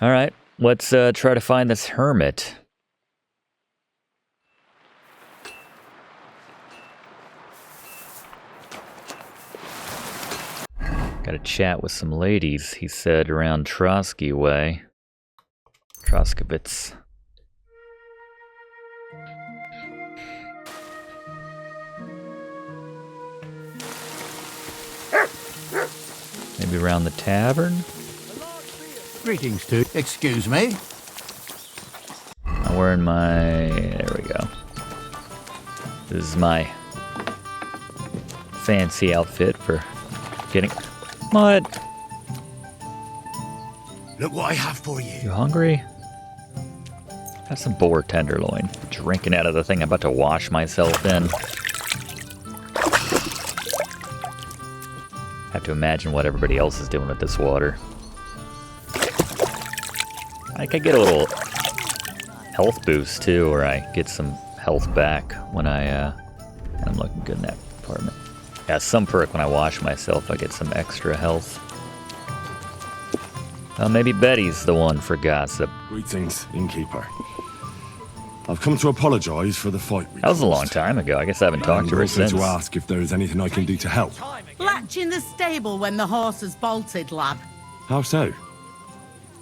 All right, let's try to find this hermit. Got to chat with some ladies, he said, around Trotsky way. Troskowitz. Maybe around the tavern? Greetings to... Excuse me? I'm wearing my... There we go. This is my fancy outfit for getting... What? Look what I have for you. You hungry? Have some boar tenderloin. Drinking out of the thing I'm about to wash myself in. Have to imagine what everybody else is doing with this water. I could get a little health boost too, or I get some health back when I'm looking good in that apartment. Yeah, some perk when I wash myself, I get some extra health. Maybe Betty's the one for gossip. Greetings, innkeeper. I've come to apologise for the fight we That was a long caused. time ago. I guess I haven't talked to her also since. to ask if there is anything I can do to help. Latch in the stable when the horses bolted, lad. How so?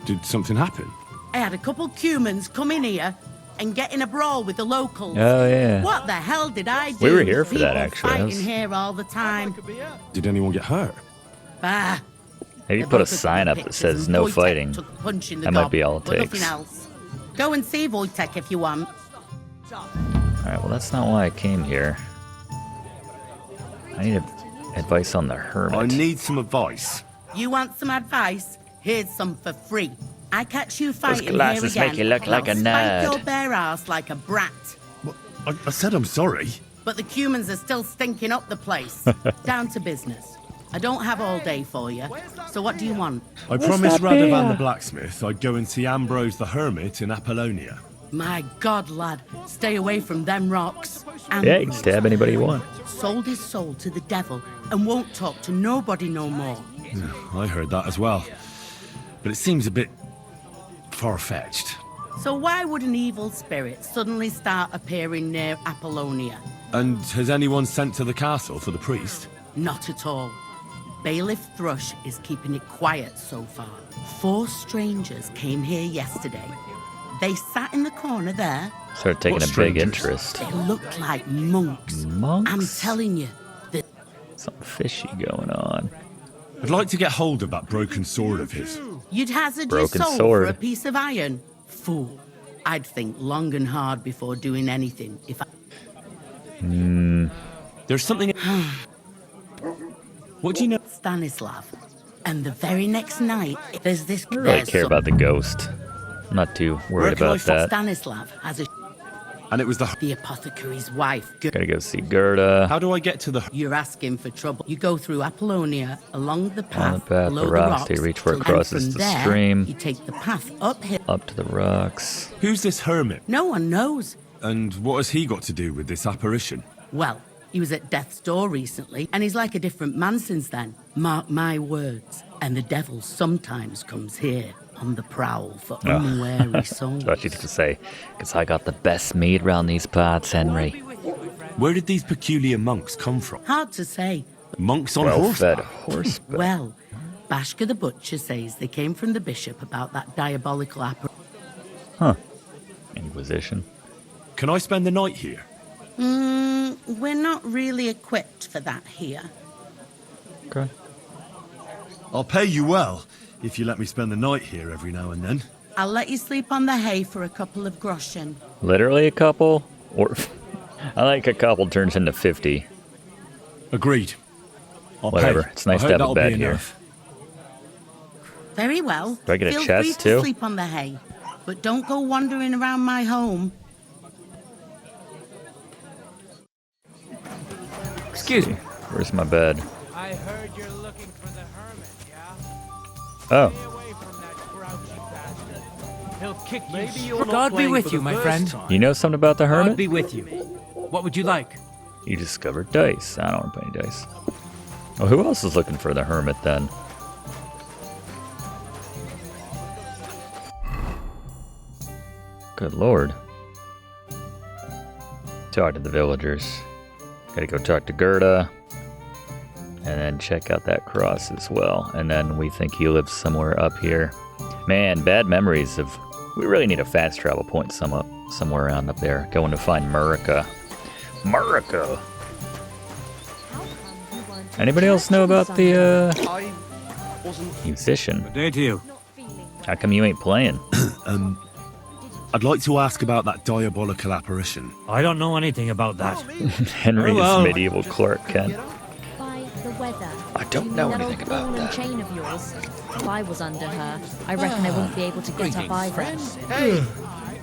Did something happen? I had a couple cumans come in here and get in a brawl with the locals. Oh, yeah. What the hell did I do? We were here with for that, people actually. That Fighting was- here all the time. Did anyone get hurt? Bah. Maybe The put a boys took sign the up that pictures says and no Wojtek fighting. took a punch in the That might gob, be all it but takes. nothing else. Go and see Wojtek if you want. Alright, well that's not why I came here. I need advice on the hermit. I need some advice. You want some advice? Here's some for free. I catch you fighting here glasses again, make you look and like I'll a spike nerd. your bare ass like a brat. Well, I said I'm sorry. But the cumans are still stinking up the place. Down to business. I don't have all day for you. So what do you want? I promised that Radovan beer? the blacksmith I'd go and see Ambrose the hermit in Apollonia. My God, lad, stay away from them rocks. Yeah, you can Ambrose stab anybody you want. sold his soul to the devil and won't talk to nobody no more. I heard that as well. But it seems a bit far-fetched. So why would an evil spirit suddenly start appearing near Apollonia? And has anyone sent to the castle for the priest? Not at all. Bailiff Thrush is keeping it quiet so far. 4 strangers came here yesterday. They sat in the corner there. Started taking What a big strangers? interest. They looked like monks. Monks? I'm telling you, the Something fishy going on. I'd like to get hold of that broken sword of his. You'd hazard Broken your soul sword. for a piece of iron? Fool. I'd think long and hard before doing anything if I... There's something... What do you know? Stanislav. And the very next night, there's this... I don't really there's care some- about the ghost. I'm not too Where worried can I about find that. Stanislav has a... And it was the... The apothecary's wife. Gotta go see Gerda. How do I get to the... You're asking for trouble. You go through Apollonia, along the path, On the path, below the rocks, till you reach where it and crosses from the there, stream. You take the path uphill. Up to the rocks. Who's this hermit? No one knows. And what has he got to do with this apparition? Well, he was at death's door recently, and he's like a different man since then. Mark my words. And the devil sometimes comes here on the prowl for unwary souls. Thought you to say, because I got the best meat round these parts, Henry. Where did these peculiar monks come from? Hard to say. Monks on Well-fed horseback? horseback. Well, Bashka the Butcher says they came from the bishop about that diabolical Huh. Inquisition. Can I spend the night here? We're not really equipped for that here. Okay. I'll pay you well if you let me spend the night here every now and then. I'll let you sleep on the hay for a couple of groschen. Literally a couple? Or I like a couple turns into 50. Agreed. I'll Whatever. pay. It's nice I to hope have a that'll bed be here. enough. Very well. Do I get a Feel chest, free to too? sleep on the hay, but don't go wandering around my home. Excuse me. Where's my bed? I heard you're looking for the hermit, yeah? Oh. Stay away from that grouchy bastard. He'll kick you. Maybe straight- you're not God be playing with for you, the my first friend. time. You know something about the God hermit? be with you. What would you like? You discovered dice. I don't want to play any dice. Oh, who else is looking for the hermit then? Good lord. Talk to the villagers. Gotta go talk to Gerda. And then check out that cross as well. And then we think he lives somewhere up here. Man, bad memories of... We really need a fast travel point somewhere around up there. Going to find Murica. Murica! Anybody else know about the, musician? Good day to you. How come you ain't playing? I'd like to ask about that diabolical apparition. I don't know anything about that. Henry well. is medieval Clark Kent. By the weather. I don't know anything about that. Chain of yours. If I was under her, I reckon I wouldn't be able to get up either. Hey,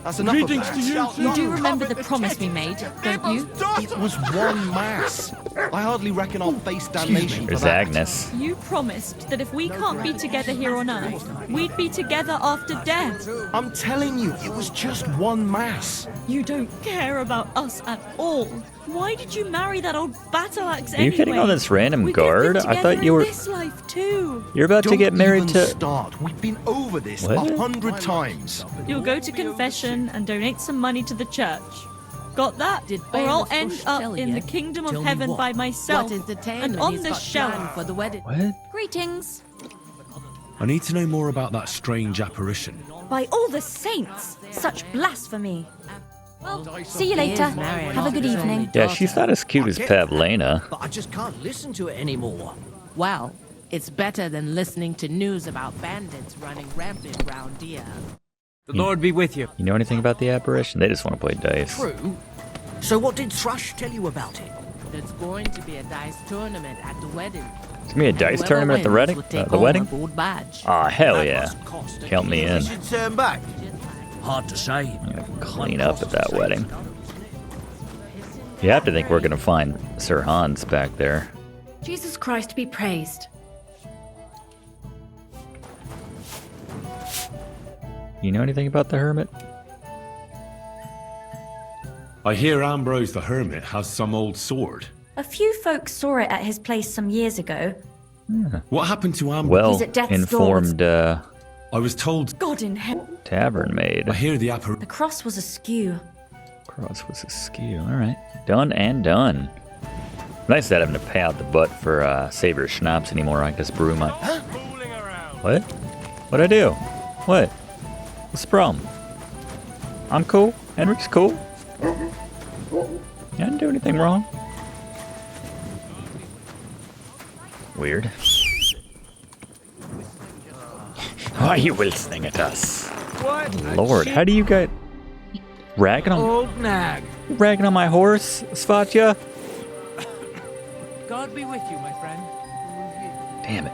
that's enough of that. You do remember the promise we made, don't you? It was one mass. I hardly reckon I'll face damnation for There's that. Agnes. You promised that if we can't be together here on Earth, we'd be together after death. I'm telling you, it was just one mass. You don't care about us at all. Why did you marry that old battle axe Are you anyway? hitting on this random We could have guard? been I thought together you were... in this life too. You're about to get married Don't to... even start. We've been over this What? 100 times. You'll go to confession and donate some money to the church. Got that? Did Or I'll Bailiff end Bush up tell in you? the kingdom Tell of me heaven what? by myself. What entertainment and on he's the got shelf. planned for the wedding? What? Greetings. I need to know more about that strange apparition. By all the saints, such blasphemy. Well, see you later. Have a good evening. Yeah, she's not as cute as Pavlena. But I just can't listen to it anymore. Well, it's better than listening to news about bandits running rampant round here. The Lord be with you. You know anything about the apparition? They just want to play dice. True. So what did Thrush tell you about it? There's going to be a dice tournament at the wedding. It's gonna be a dice Whoever tournament at the wins wedding? will take The home wedding? a gold badge. Aw, hell That yeah. must cost a Count me killing. in. You should turn back. Hard to say. I'm gonna clean up at that wedding. You have to think we're gonna find Sir Hans back there. Jesus Christ be praised. You know anything about the Hermit? I hear Ambrose the Hermit has some old sword. A few folks saw it at his place some years ago. What happened to Ambrose? Well He's at death's door. informed I was told. God in heaven. tavern maid. I hear the apparition. The cross was askew. Cross was askew. Alright. Done and done. Nice that having to pay out the butt for Savior Schnapps anymore. I just brew my... Fooling around. What? What'd I do? What? What's the problem? I'm cool. Henry's cool. I didn't do anything wrong. Weird. Why are you listening at us? What? Lord, how do you get... Ragging on... Old nag. Ragging on my horse, Svatya? God be with you, my friend. Damn it.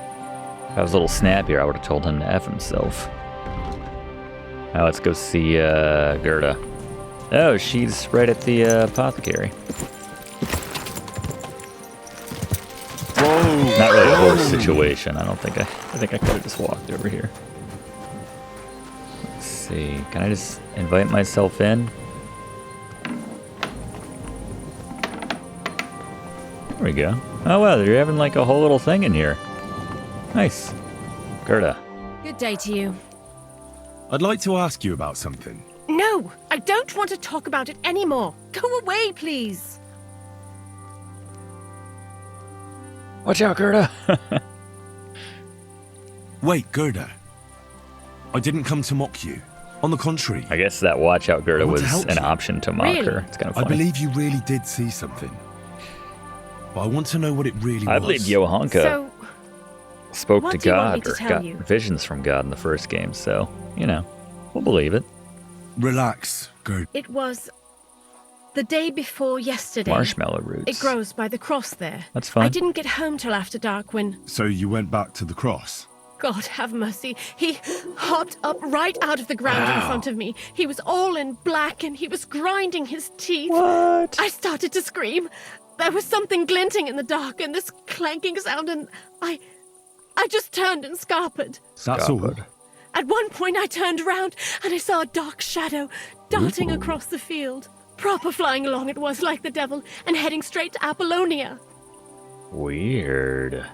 If I was a little snappier, I would have told him to F himself. Now let's go see Gerda. Oh, she's right at the apothecary. Whoa! Not really a horse situation. I think I could have just walked over here. Let's see. Can I just invite myself in? There we go. Oh wow, you're having like a whole little thing in here. Nice. Gerda. Good day to you. I'd like to ask you about something. No, I don't want to talk about it anymore. Go away, please. Watch out, Gerda. Wait, Gerda. I didn't come to mock you. On the contrary, I guess that watch out Gerda I want was to help an you. option to mock Really? her. It's kind of I funny. believe you really did see something. But I want to know what it really I was. believe Johanka So, spoke what to do you want me God to or tell got you? visions from God in the first game, so, you know, we'll believe it. Relax, Gerda. it was the day before yesterday. Marshmallow roots. It grows by the cross there. That's fine. I didn't get home till after dark when, So you went back to the cross? God have mercy, he hopped up right out of the ground in front of me. He was all in black and he was grinding his teeth. What? I started to scream. There was something glinting in the dark and this clanking sound, and I just turned and scarpered. That's all. Scuppered. At one point I turned around and I saw a dark shadow darting across the field. Proper flying along it was, like the devil, and heading straight to Apollonia. Weird.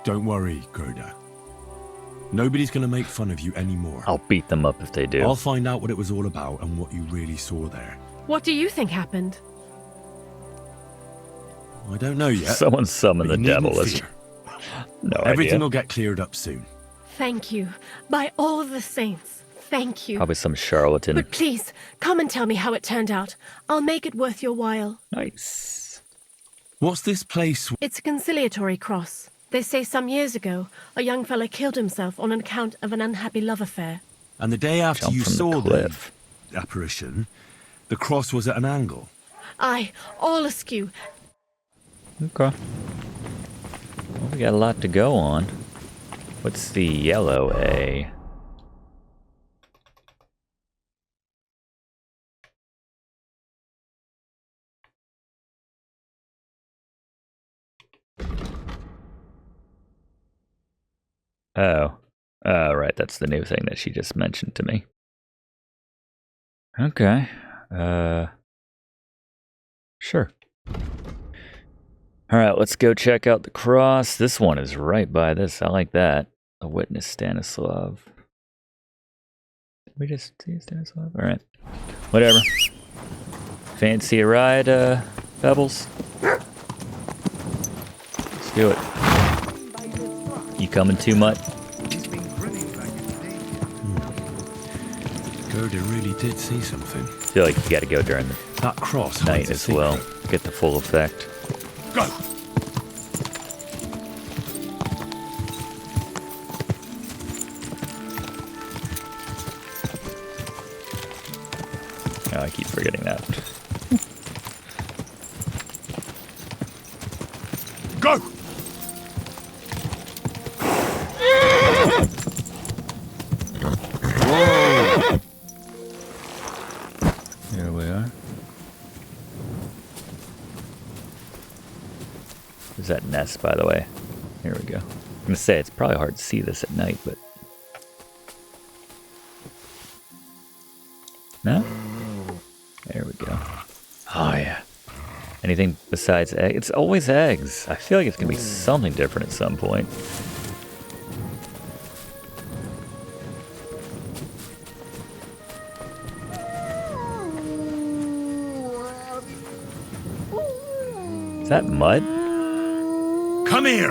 Don't worry, Gerda. Nobody's gonna make fun of you anymore. I'll beat them up if they do. I'll find out what it was all about and what you really saw there. What do you think happened? I don't know yet. Someone summoned but the you needn't devil. fear. No Everything idea. will get cleared up soon. Thank you. By all the saints, thank you. Probably some charlatan. But please, come and tell me how it turned out. I'll make it worth your while. Nice. What's this place? It's a conciliatory cross. They say some years ago, a young fella killed himself on account of an unhappy love affair. And the day after Jump you from the saw cliff. the apparition, the cross was at an angle. Aye, all askew. Okay. Well, we got a lot to go on. What's the yellow A? Oh. Oh, right. That's the new thing that she just mentioned to me. Okay. Sure. Alright, let's go check out the cross. This one is right by this. I like that. A witness, Stanislav. Did we just see Stanislav? Alright. Whatever. Fancy a ride, Pebbles? Let's do it. You coming too much? Gerda really did see something. I feel like you gotta go during the That cross night hides a as well. secret. Get the full effect. Go! Oh, I keep forgetting that. Go! Here we are. There's that nest, by the way. Here we go. I'm gonna say it's probably hard to see this at night, but no. There we go. Oh yeah. Anything besides egg? It's always eggs. I feel like it's gonna be something different at some point. Is that mud? Come here!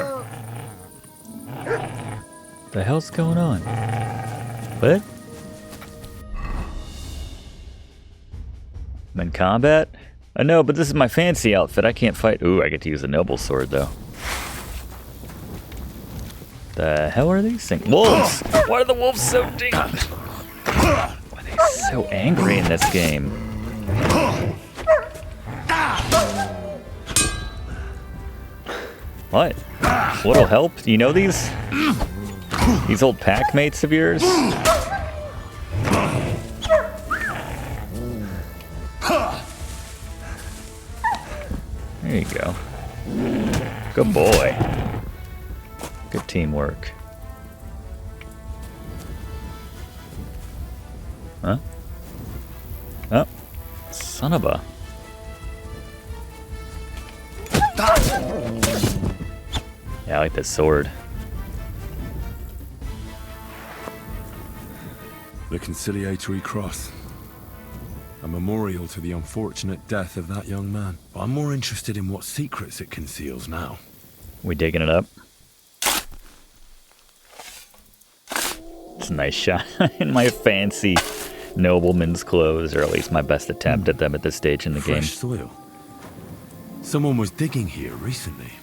The hell's going on? What? I'm in combat? I know, but this is my fancy outfit. I can't fight. Ooh, I get to use the noble sword, though. The hell are these things? Wolves! Why are the wolves so deep? Why are they so angry in this game? What? What'll help? Do you know these? These old pack mates of yours? There you go. Good boy. Good teamwork. Huh? Oh. Son of a... Yeah, I like this sword. The conciliatory cross. A memorial to the unfortunate death of that young man. But I'm more interested in what secrets it conceals now. We digging it up? It's a nice shot in my fancy nobleman's clothes, or at least my best attempt at them at this stage in the game. Fresh soil. Someone was digging here recently.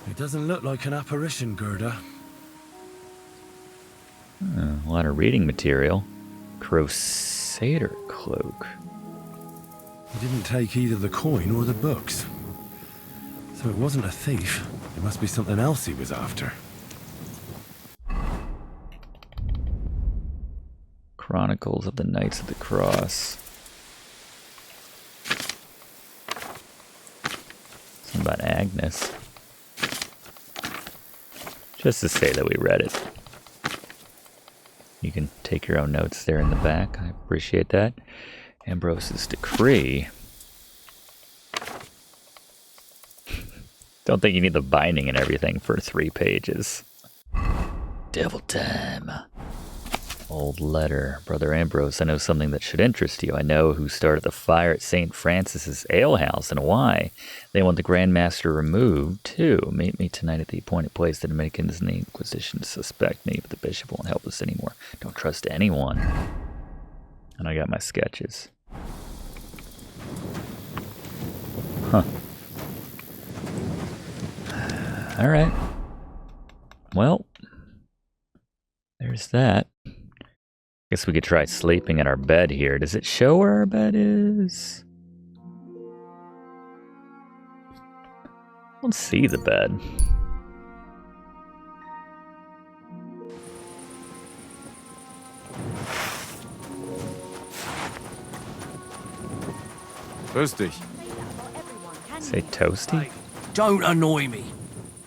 It doesn't look like an apparition, Gerda. A lot of reading material. Crusader cloak. He didn't take either the coin or the books. So it wasn't a thief. It must be something else he was after. Chronicles of the Knights of the Cross. Something about Agnes. Just to say that we read it. You can take your own notes there in the back. I appreciate that. Ambrose's decree. Don't think you need the binding and everything for 3 pages. Devil time. Old letter. Brother Ambrose, I know something that should interest you. I know who started the fire at St. Francis's alehouse and why. They want the Grand Master removed, too. Meet me tonight at the appointed place. The Dominicans and the Inquisition suspect me, but the bishop won't help us anymore. Don't trust anyone. And I got my sketches. Huh. Alright. Well, there's that. Guess we could try sleeping in our bed here. Does it show where our bed is? I don't see the bed. Toasty. Say toasty? Don't annoy me.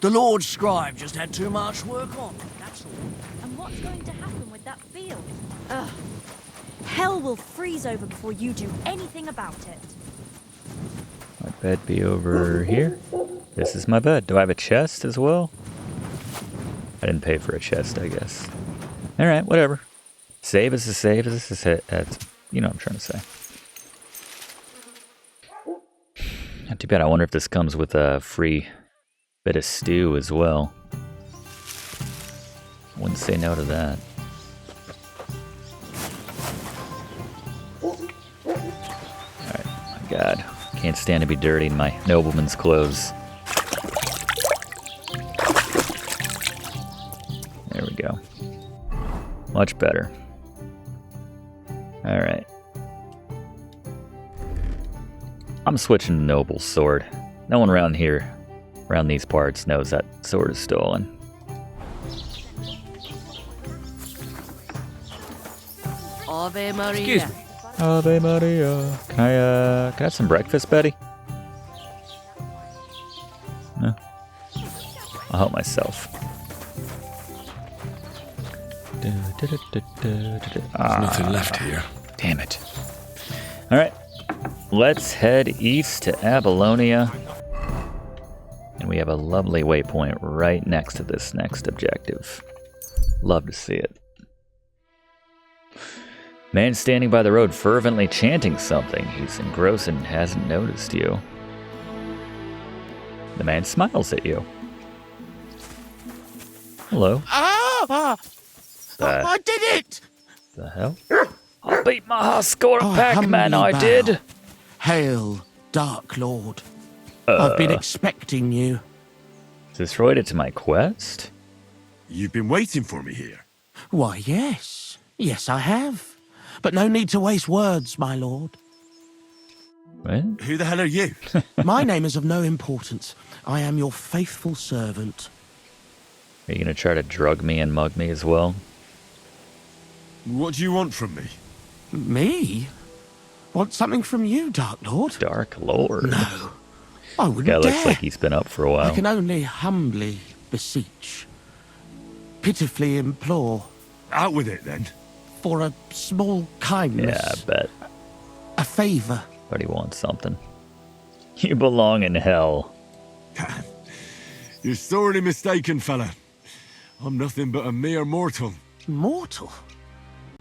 The Lord Scribe just had too much work on. That's all. And what's going to happen with that field? Ugh. Hell will freeze over before you do anything about it. My bed be over here? This is my bed. Do I have a chest as well? I didn't pay for a chest, I guess. Alright, whatever. Save is a save. Is a you know what I'm trying to say. Not too bad. I wonder if this comes with a free bit of stew as well. Wouldn't say no to that. Alright, my god. Can't stand to be dirty in my nobleman's clothes. There we go. Much better. Alright. I'm switching to Noble's sword. No one around here, around these parts, knows that sword is stolen. Ave Maria. Excuse me. Ave Maria. Can I have some breakfast, Betty? No. I'll help myself. There's nothing left here. Damn it. Alright. Let's head east to Abalonia. And we have a lovely waypoint right next to this next objective. Love to see it. Man standing by the road fervently chanting something. He's engrossed and hasn't noticed you. The man smiles at you. Hello. Ah! I did it! The hell? I beat my high score Oh, Pac-Man, humbly I bow. did. Hail, Dark Lord. I've been expecting you. Is this related to my quest? You've been waiting for me here. Why, yes. Yes, I have. But no need to waste words, my lord. What? Who the hell are you? My name is of no importance. I am your faithful servant. Are you gonna try to drug me and mug me as well? What do you want from me? Me? Want something from you, Dark Lord? Dark Lord. No. I wouldn't Guy dare. looks like he's been up for a while. I can only humbly beseech, pitifully implore. Out with it, then. For a small kindness. Yeah, I bet. A favor. But he wants something. You belong in hell. You're sorely mistaken, fella. I'm nothing but a mere mortal. Mortal?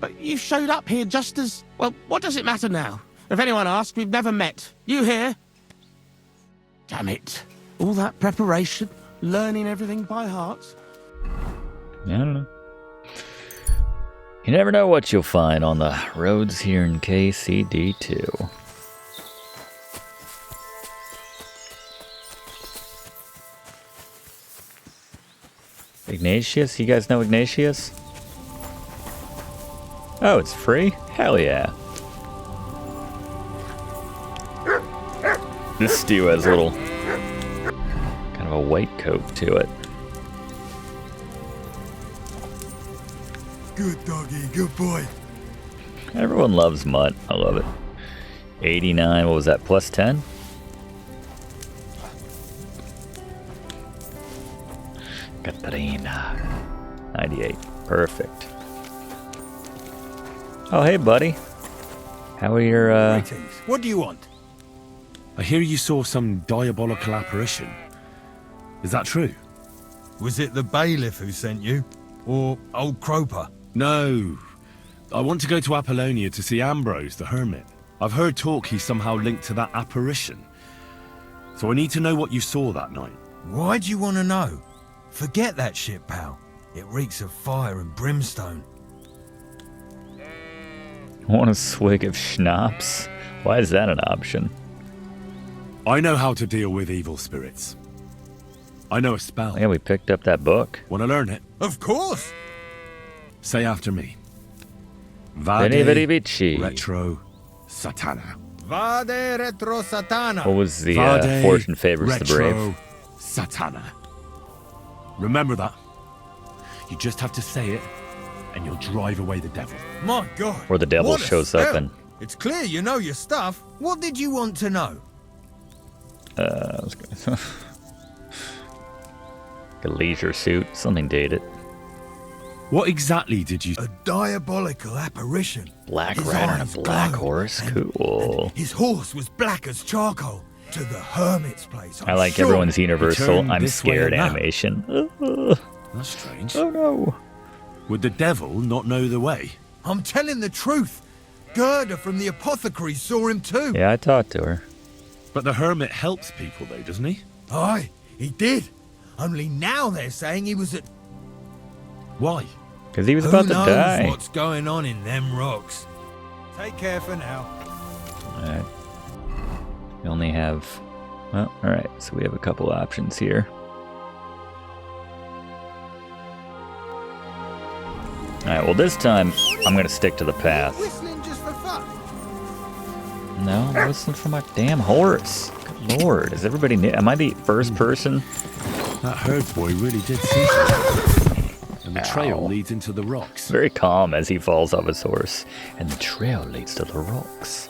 But you showed up here just as... Well, what does it matter now? If anyone asks, we've never met. You here? Damn it. All that preparation, learning everything by heart. I don't know. You never know what you'll find on the roads here in KCD2. Ignatius? You guys know Ignatius? Oh, it's free? Hell yeah. This stew has a little kind of a white coat to it. Good doggy, good boy. Everyone loves mutt. I love it. 89, what was that, plus 10? Katarina. 98, perfect. Oh, hey, buddy. How are your, Greetings. What do you want? I hear you saw some diabolical apparition. Is that true? Was it the bailiff who sent you? Or old Croper? No. I want to go to Apollonia to see Ambrose, the Hermit. I've heard talk he's somehow linked to that apparition. So I need to know what you saw that night. Why do you want to know? Forget that shit, pal. It reeks of fire and brimstone. Want a swig of schnapps? Why is that an option? I know how to deal with evil spirits. I know a spell. Yeah, we picked up that book. Want to learn it? Of course! Say after me. Veni Vidi Vici. Retro Satana. Vade retro satana. What was the Vade fortune favors the retro brave? Satana. Remember that. You just have to say it, and you'll drive away the devil. My God. Or the devil what a shows up spell. and... It's clear you know your stuff. What did you want to know? I was gonna... a leisure suit, something dated. What exactly did you... A diabolical apparition. Black His rider and eyes a black glowed, horse? and- Cool. and his horse was black as charcoal. To the Hermit's place. I like sure. everyone's universal Turn I'm this way scared and that. animation. That's strange. Oh no. Would the devil not know the way? I'm telling the truth. Gerda from the apothecary saw him too. Yeah, I talked to her. But the hermit helps people though, doesn't he? Aye, he did. Only now they're saying he was at... Why? Because he was Who about to knows die. what's going on in them rocks? Take care for now. Alright. We only have... Well, alright, so we have a couple options here. Alright, well this time, I'm gonna stick to the path. Whistling just for fun. No, I'm whistling for my damn horse. Good lord, is everybody... Am I the first person? That herd boy really did see something. And the trail Ow. leads into the rocks. Very calm as he falls off his horse. And the trail leads to the rocks.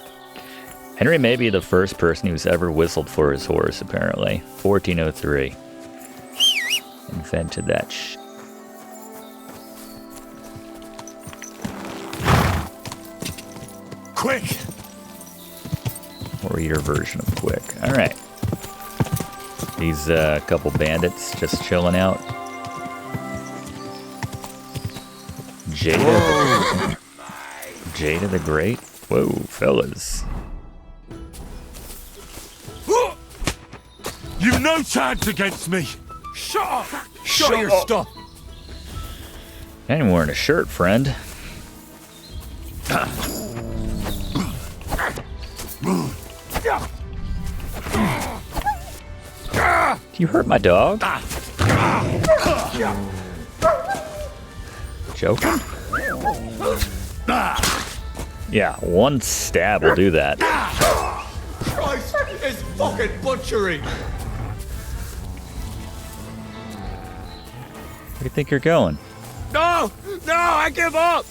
Henry may be the first person who's ever whistled for his horse, apparently. 1403. Invented that Quick! Warrior version of quick. Alright. These couple bandits just chilling out. Jada. Jada the Great. Whoa, fellas. You've no chance against me! Shut up! Shut your stuff! I ain't wearing a shirt, friend. You hurt my dog? Joking? Yeah, one stab will do that. Christ, it's fucking butchery! Where do you think you're going? No! No, I give up!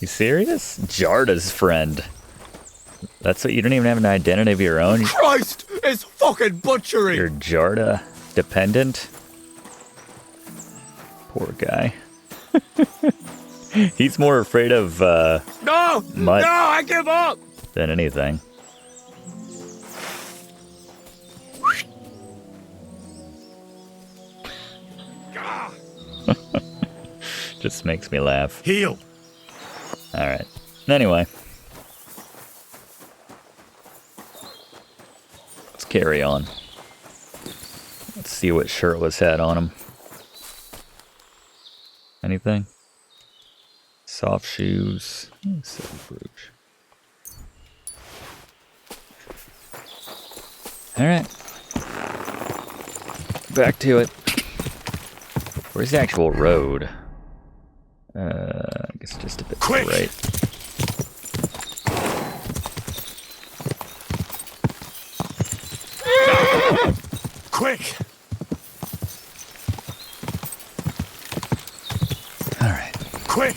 You serious? Jarda's friend. That's what, you don't even have an identity of your own? Christ, it's fucking butchery! You're Jarda dependent? Poor guy. He's more afraid of No! mud No, I give up! than anything. Just makes me laugh. Heal! Alright. Anyway. Let's carry on. Let's see what shirtless had on him. Anything? Soft shoes. Silver brooch. Alright. Back to it. Where's the actual road? I guess just a bit to the right. Quick! Alright. Quick!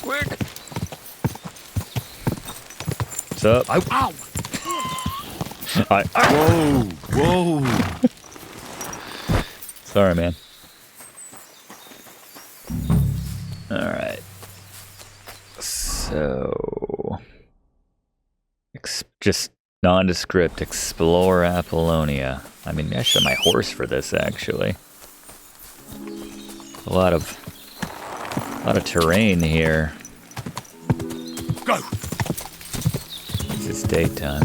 Quick! What's up? Ow! Whoa! Whoa! Sorry, man. Alright. So... just nondescript. Explore Apollonia. I mean, I should have my horse for this, actually. A lot of terrain here. Go! It's daytime.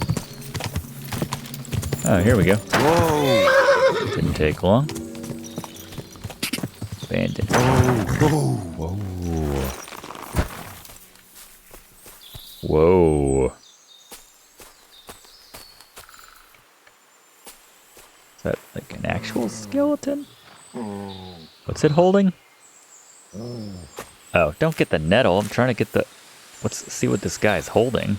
Oh, here we go. Whoa! Didn't take long. Abandoned. Whoa! Whoa. Is that like an actual skeleton? What's it holding? Oh, don't get the nettle. I'm trying to get the... Let's see what this guy's holding.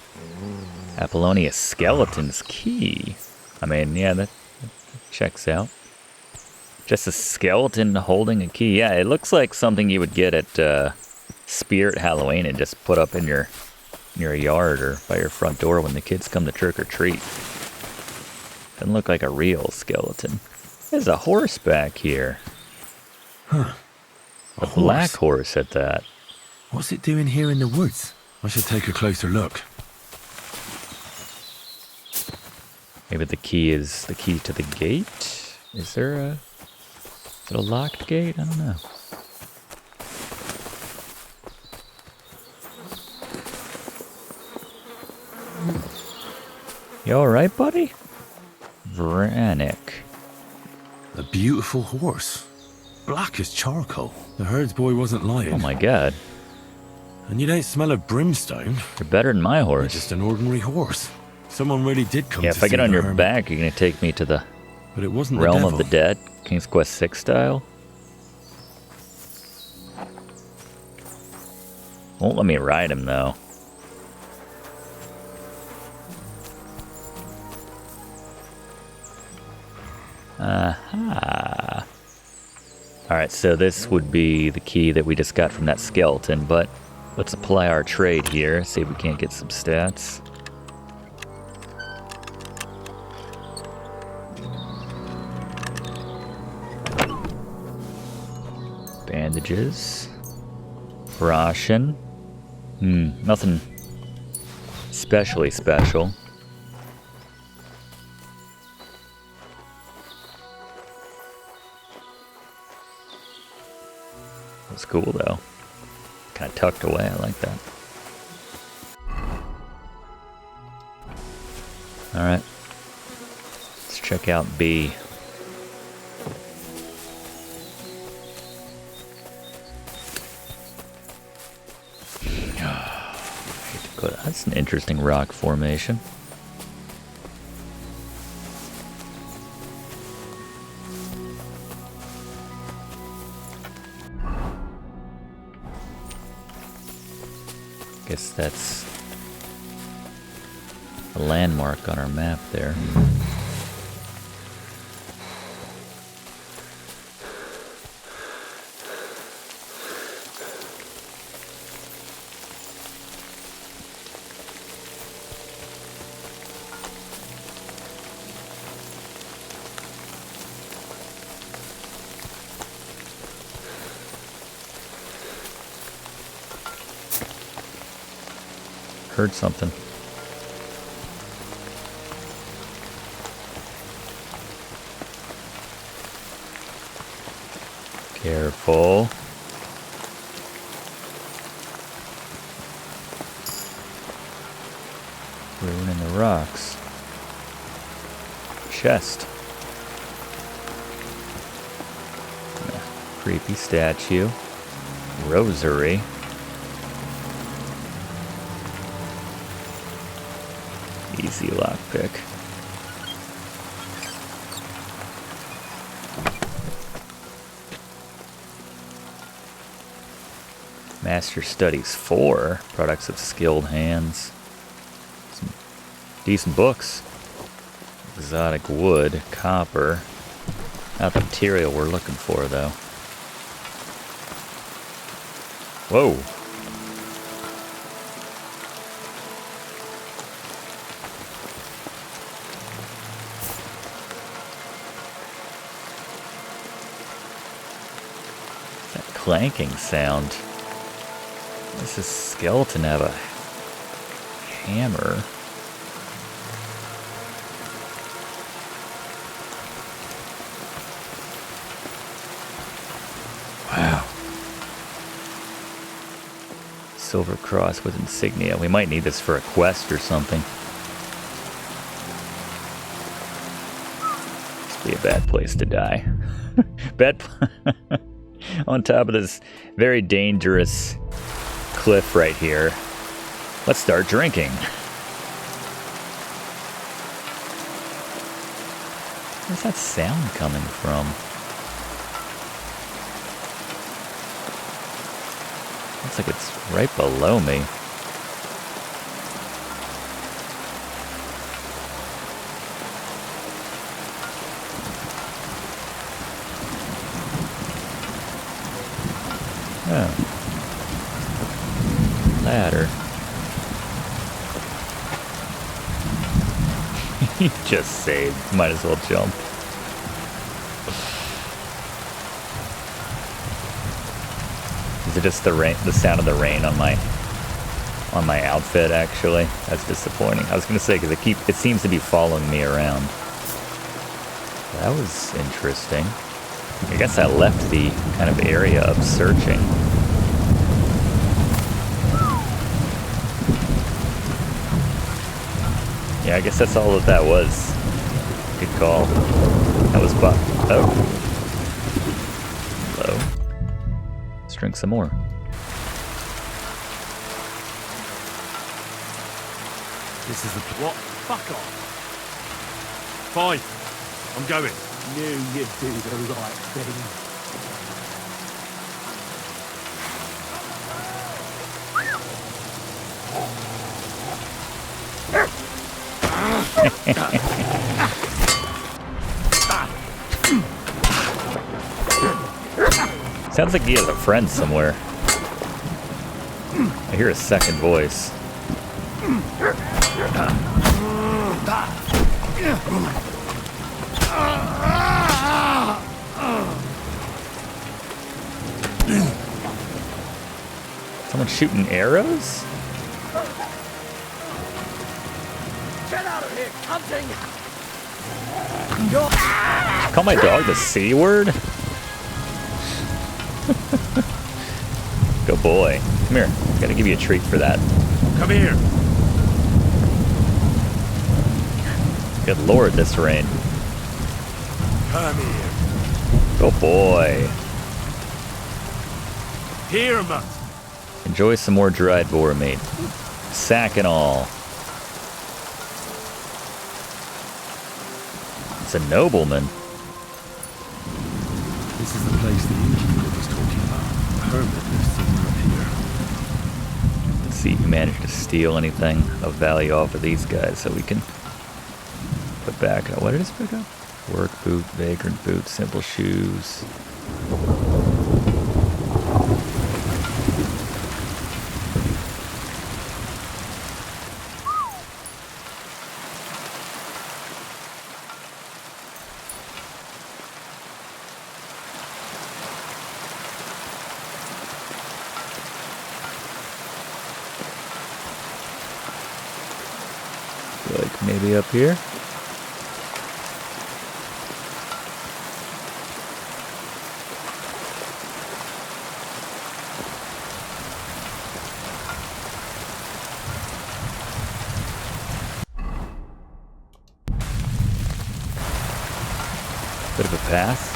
Apollonius Skeleton's key. I mean, yeah, that checks out. Just a skeleton holding a key. Yeah, it looks like something you would get at Spirit Halloween and just put up in your yard or by your front door when the kids come to trick or treat. Doesn't look like a real skeleton. There's a horse back here. Huh. A black horse at that. What's it doing here in the woods? I should take a closer look. Maybe the key is the key to the gate? Is it a locked gate? I don't know. You alright, buddy? Vranik. A beautiful horse. Black as charcoal. The herds boy wasn't lying. Oh my god. And you don't smell of brimstone. You're better than my You're horse. just an ordinary horse. Someone really did come Yeah, to if I get see on the your hermit. back, you're gonna take me to the But it wasn't realm the of devil. the dead, King's Quest VI style. Won't let me ride him though. Aha. Alright, so this would be the key that we just got from that skeleton, but let's apply our trade here, see if we can't get some stats. Bandages. Ration. Nothing especially special. That's cool though. Kind of tucked away, I like that. Alright. Let's check out B. That's an interesting rock formation. Guess that's a landmark on our map there. Heard something. Careful. Ruining the rocks. Chest. Creepy statue. Rosary. Easy lockpick. Master Studies 4. Products of skilled hands. Some decent books. Exotic wood. Copper. Not the material we're looking for, though. Whoa. Clanking sound. Does this skeleton have a hammer? silver cross with insignia. We might need this for a quest or something. Must be a bad place to die. On top of this very dangerous cliff right here. Let's start drinking. Where's that sound coming from? Looks like it's right below me. Oh. Ladder. You just saved. Might as well jump. Is it just the rain, the sound of the rain on my outfit? Actually, that's disappointing. I was gonna say because it seems to be following me around. That was interesting. I guess I left the kind of area of searching. Yeah, I guess that's all that was. Good call. That was Buck. Oh. Hello. Let's drink some more. This is the... What? Fuck off. Fine. I'm going. You do the right thing. Sounds like he has a friend somewhere. I hear a second voice. Someone shooting arrows? Get out of here, hunting! Call my dog the C word? Good boy. Come here. Gotta give you a treat for that. Come here. Good lord, this rain. Come here. Good boy. Hermit. Enjoy some more dried boar meat. Sack and all. It's a nobleman. This is the place the innkeeper was talking about. The hermit lives somewhere up here. Let's see if we managed to steal anything of value off of these guys so we can put back. What did this pick up? Work boot, vagrant boot, simple shoes. Like maybe up here? Bit of a path.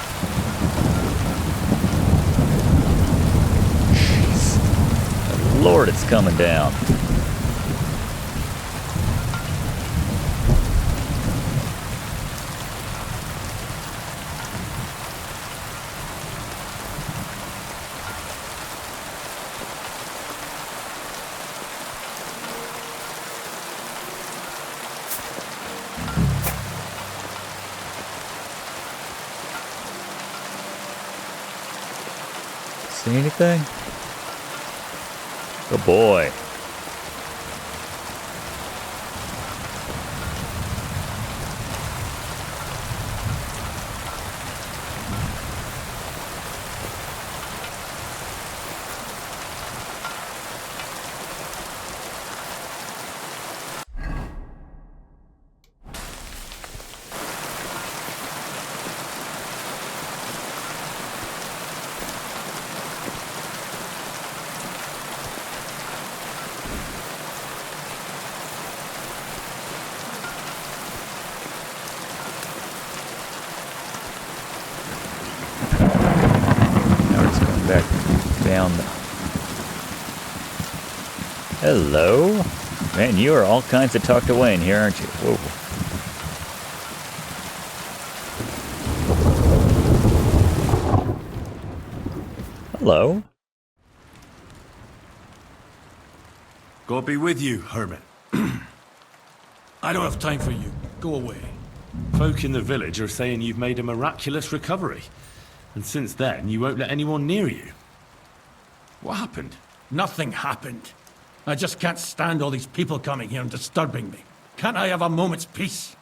Jeez. Lord, it's coming down. See anything? Good boy. down the... Hello? Man, you are all kinds of tucked away in here, aren't you? Whoa. Hello? God be with you, Hermit. I don't have time for you. Go away. Folk in the village are saying you've made a miraculous recovery. And since then, you won't let anyone near you. What happened? Nothing happened. I just can't stand all these people coming here and disturbing me. Can't I have a moment's peace?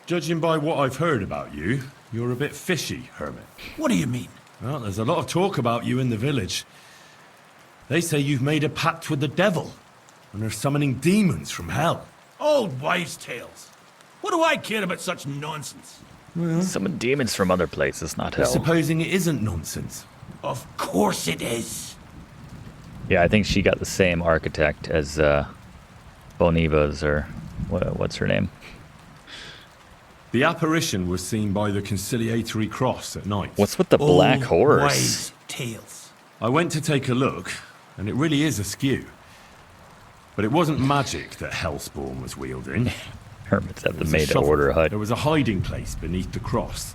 Judging by what I've heard about you, you're a bit fishy, Hermit. What do you mean? Well, there's a lot of talk about you in the village. They say you've made a pact with the devil, and are summoning demons from hell. Old wives' tales. What do I care about such nonsense? Summon demons from other places, not hell. Supposing it isn't nonsense. Of course it is. Yeah, I think she got the same architect as Boniva's, or what's her name? The apparition was seen by the conciliatory cross at night. What's with the black Old horse? wives' tales. I went to take a look, and it really is askew. But it wasn't magic that Hellspawn was wielding. Hermits have the It was a made-to-order shovel. hut. There was a hiding place beneath the cross.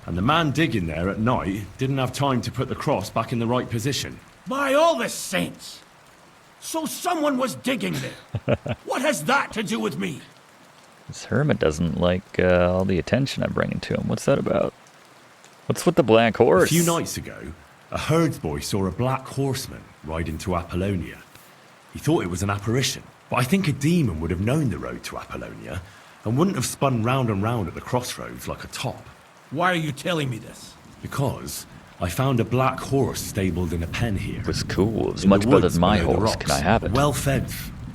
And the man digging there at night didn't have time to put the cross back in the right position. By all the saints! So someone was digging there. What has that to do with me? This hermit doesn't like all the attention I'm bringing to him. What's that about? What's with the black horse? A few nights ago, a herdsboy saw a black horseman ride into Apollonia. He thought it was an apparition, but I think a demon would have known the road to Apollonia and wouldn't have spun round and round at the crossroads like a top. Why are you telling me this? Because I found a black horse stabled in a pen here. It was cool. It was In much the better woods than my below the horse. rocks. Can I have it? Well-fed,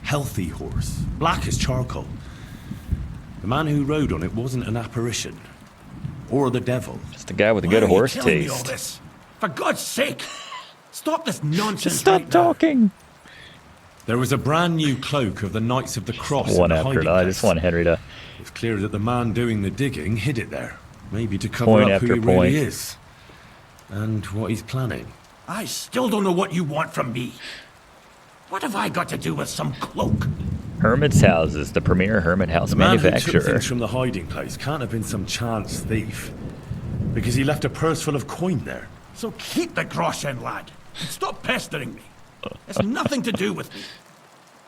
healthy horse, black as charcoal. The man who rode on it wasn't an apparition, or the devil. Just a guy with a Why good are you horse telling me all taste. this? For God's sake! Stop this nonsense Just stop right now. talking. There was a brand new cloak of the Knights of the Cross One in the after hiding another. I place. just want Henry to It's clear that the man doing the digging hid it there, maybe to cover Point up who after he point. really is, and what he's planning. I still don't know what you want from me. What have I got to do with some cloak? Hermit's Houses, the premier hermit house The man who took manufacturer. things from the hiding place can't have been some chance thief, because he left a purse full of coin there. So keep the groschen, lad. And stop pestering me. It's nothing to do with me.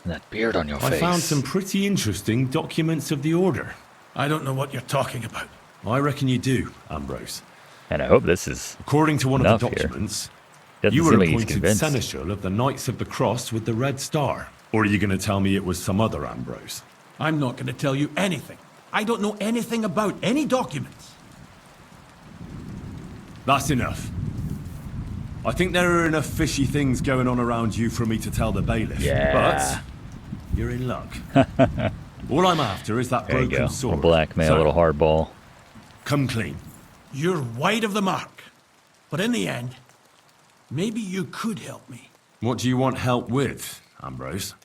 And that beard on your I face. found some pretty interesting documents of the Order. I don't know what you're talking about. I reckon you do, Ambrose. And I hope this is According to one of the enough here. documents, Doesn't you were seem like he's appointed convinced. seneschal of the Knights of the Cross with the Red Star. Or are you going to tell me it was some other Ambrose? I'm not going to tell you anything. I don't know anything about any documents. That's enough. I think there are enough fishy things going on around you for me to tell the bailiff. Yeah. But you're in luck. All I'm after is that There you broken go. sword. A blackmail, So, a little hardball. come clean. You're wide of the mark. But in the end, maybe you could help me. What do you want help with, Ambrose?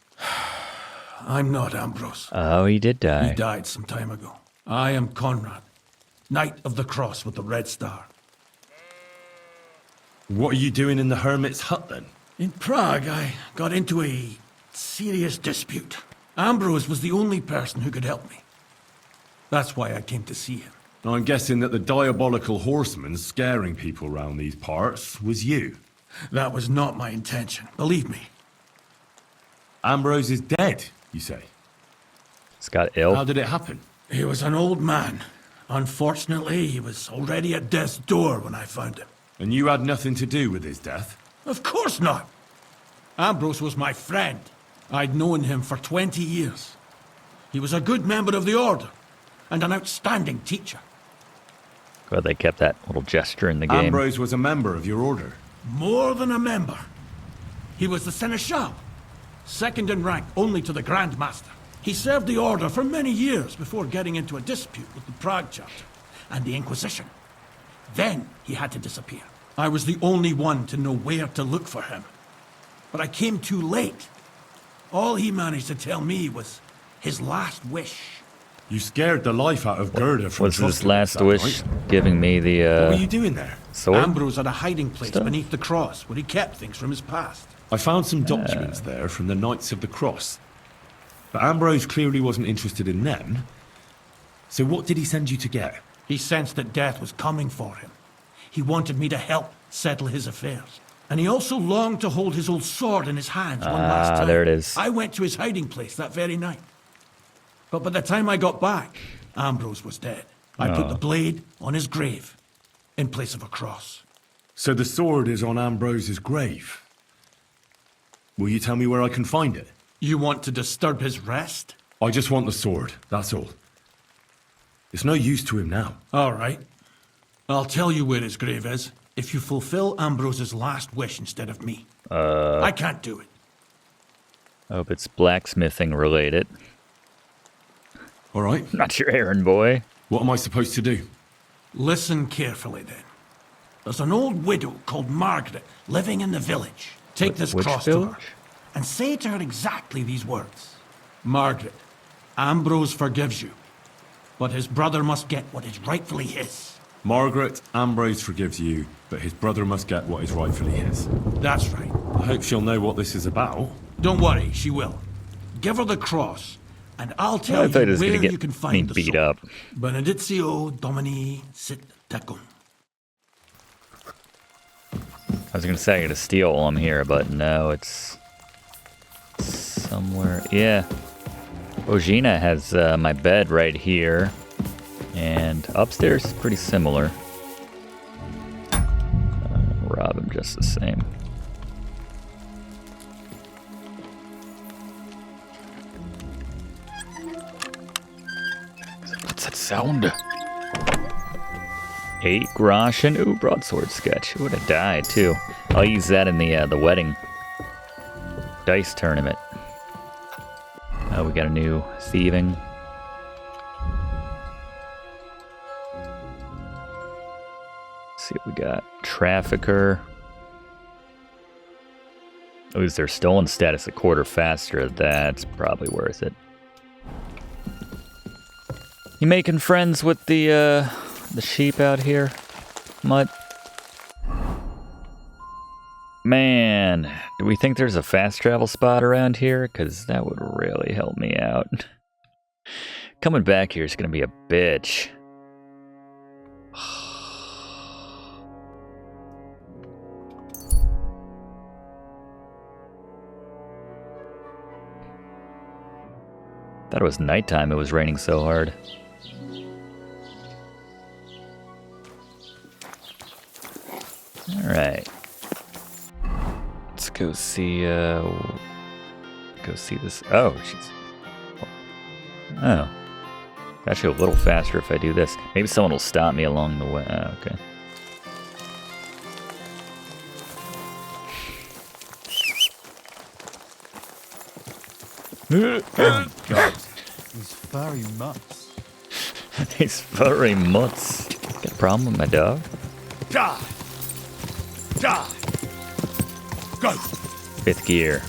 I'm not Ambrose. Oh, he did die. He died some time ago. I am Conrad, Knight of the Cross with the Red Star. What are you doing in the Hermit's hut then? In Prague, I got into a serious dispute. Ambrose was the only person who could help me. That's why I came to see him. I'm guessing that the diabolical horseman scaring people round these parts was you. That was not my intention, believe me. Ambrose is dead, you say? Scott ill. How did it happen? He was an old man. Unfortunately, he was already at death's door when I found him. And you had nothing to do with his death? Of course not. Ambrose was my friend. I'd known him for 20 years. He was a good member of the Order, and an outstanding teacher. Glad they kept that little gesture in the game. Ambrose was a member of your order. More than a member. He was the Seneschal, second in rank only to the Grand Master. He served the Order for many years before getting into a dispute with the Prague chapter and the Inquisition. Then he had to disappear. I was the only one to know where to look for him. But I came too late. All he managed to tell me was his last wish You scared the life out of Gerda from Was his trusting last us that wish night. giving me the What were you doing there? sword? Ambrose had a hiding place Stuff. beneath the cross where he kept things from his past. I found some documents there from the Knights of the Cross. But Ambrose clearly wasn't interested in them. So what did he send you to get? He sensed that death was coming for him. He wanted me to help settle his affairs. And he also longed to hold his old sword in his hands one last time. There it is. I went to his hiding place that very night. But by the time I got back, Ambrose was dead. I put the blade on his grave in place of a cross. So the sword is on Ambrose's grave. Will you tell me where I can find it? You want to disturb his rest? I just want the sword, that's all. It's no use to him now. All right. I'll tell you where his grave is if you fulfill Ambrose's last wish instead of me. I can't do it. I hope it's blacksmithing related. All right. Not your errand boy. What am I supposed to do? Listen carefully then. There's an old widow called Margaret living in the village. Take this Which cross to village? her and say to her exactly these words. Margaret, Ambrose forgives you, but his brother must get what is rightfully his. Margaret, Ambrose forgives you, but his brother must get what is rightfully his. That's right. I hope she'll know what this is about. Don't worry, she will. Give her the cross, and I'll I tell thought it you was where gonna get you can me find the beat sword. up. Benedictio Domini sit tecum. I was gonna say I gotta steal while I'm here, but no, it's somewhere. Yeah. Ogina has my bed right here, and upstairs is pretty similar. Rob him just the same. What's that sound? 8 groschen. Ooh, broadsword sketch. It would have died too. I'll use that in the wedding dice tournament. Oh, we got a new thieving. Let's see what we got. Trafficker. Oh, is their stolen status a quarter faster? That's probably worth it. You making friends with the sheep out here, Mutt? Man, do we think there's a fast travel spot around here? Because that would really help me out. Coming back here is going to be a bitch. Thought it was nighttime, it was raining so hard. Alright. Let's go see, this. Oh, she's... Oh. Actually a little faster if I do this. Maybe someone will stop me along the way. Oh, okay. Oh God, these furry mutts. These furry mutts. Got a problem with my dog? Die! Die! Go! 5th gear.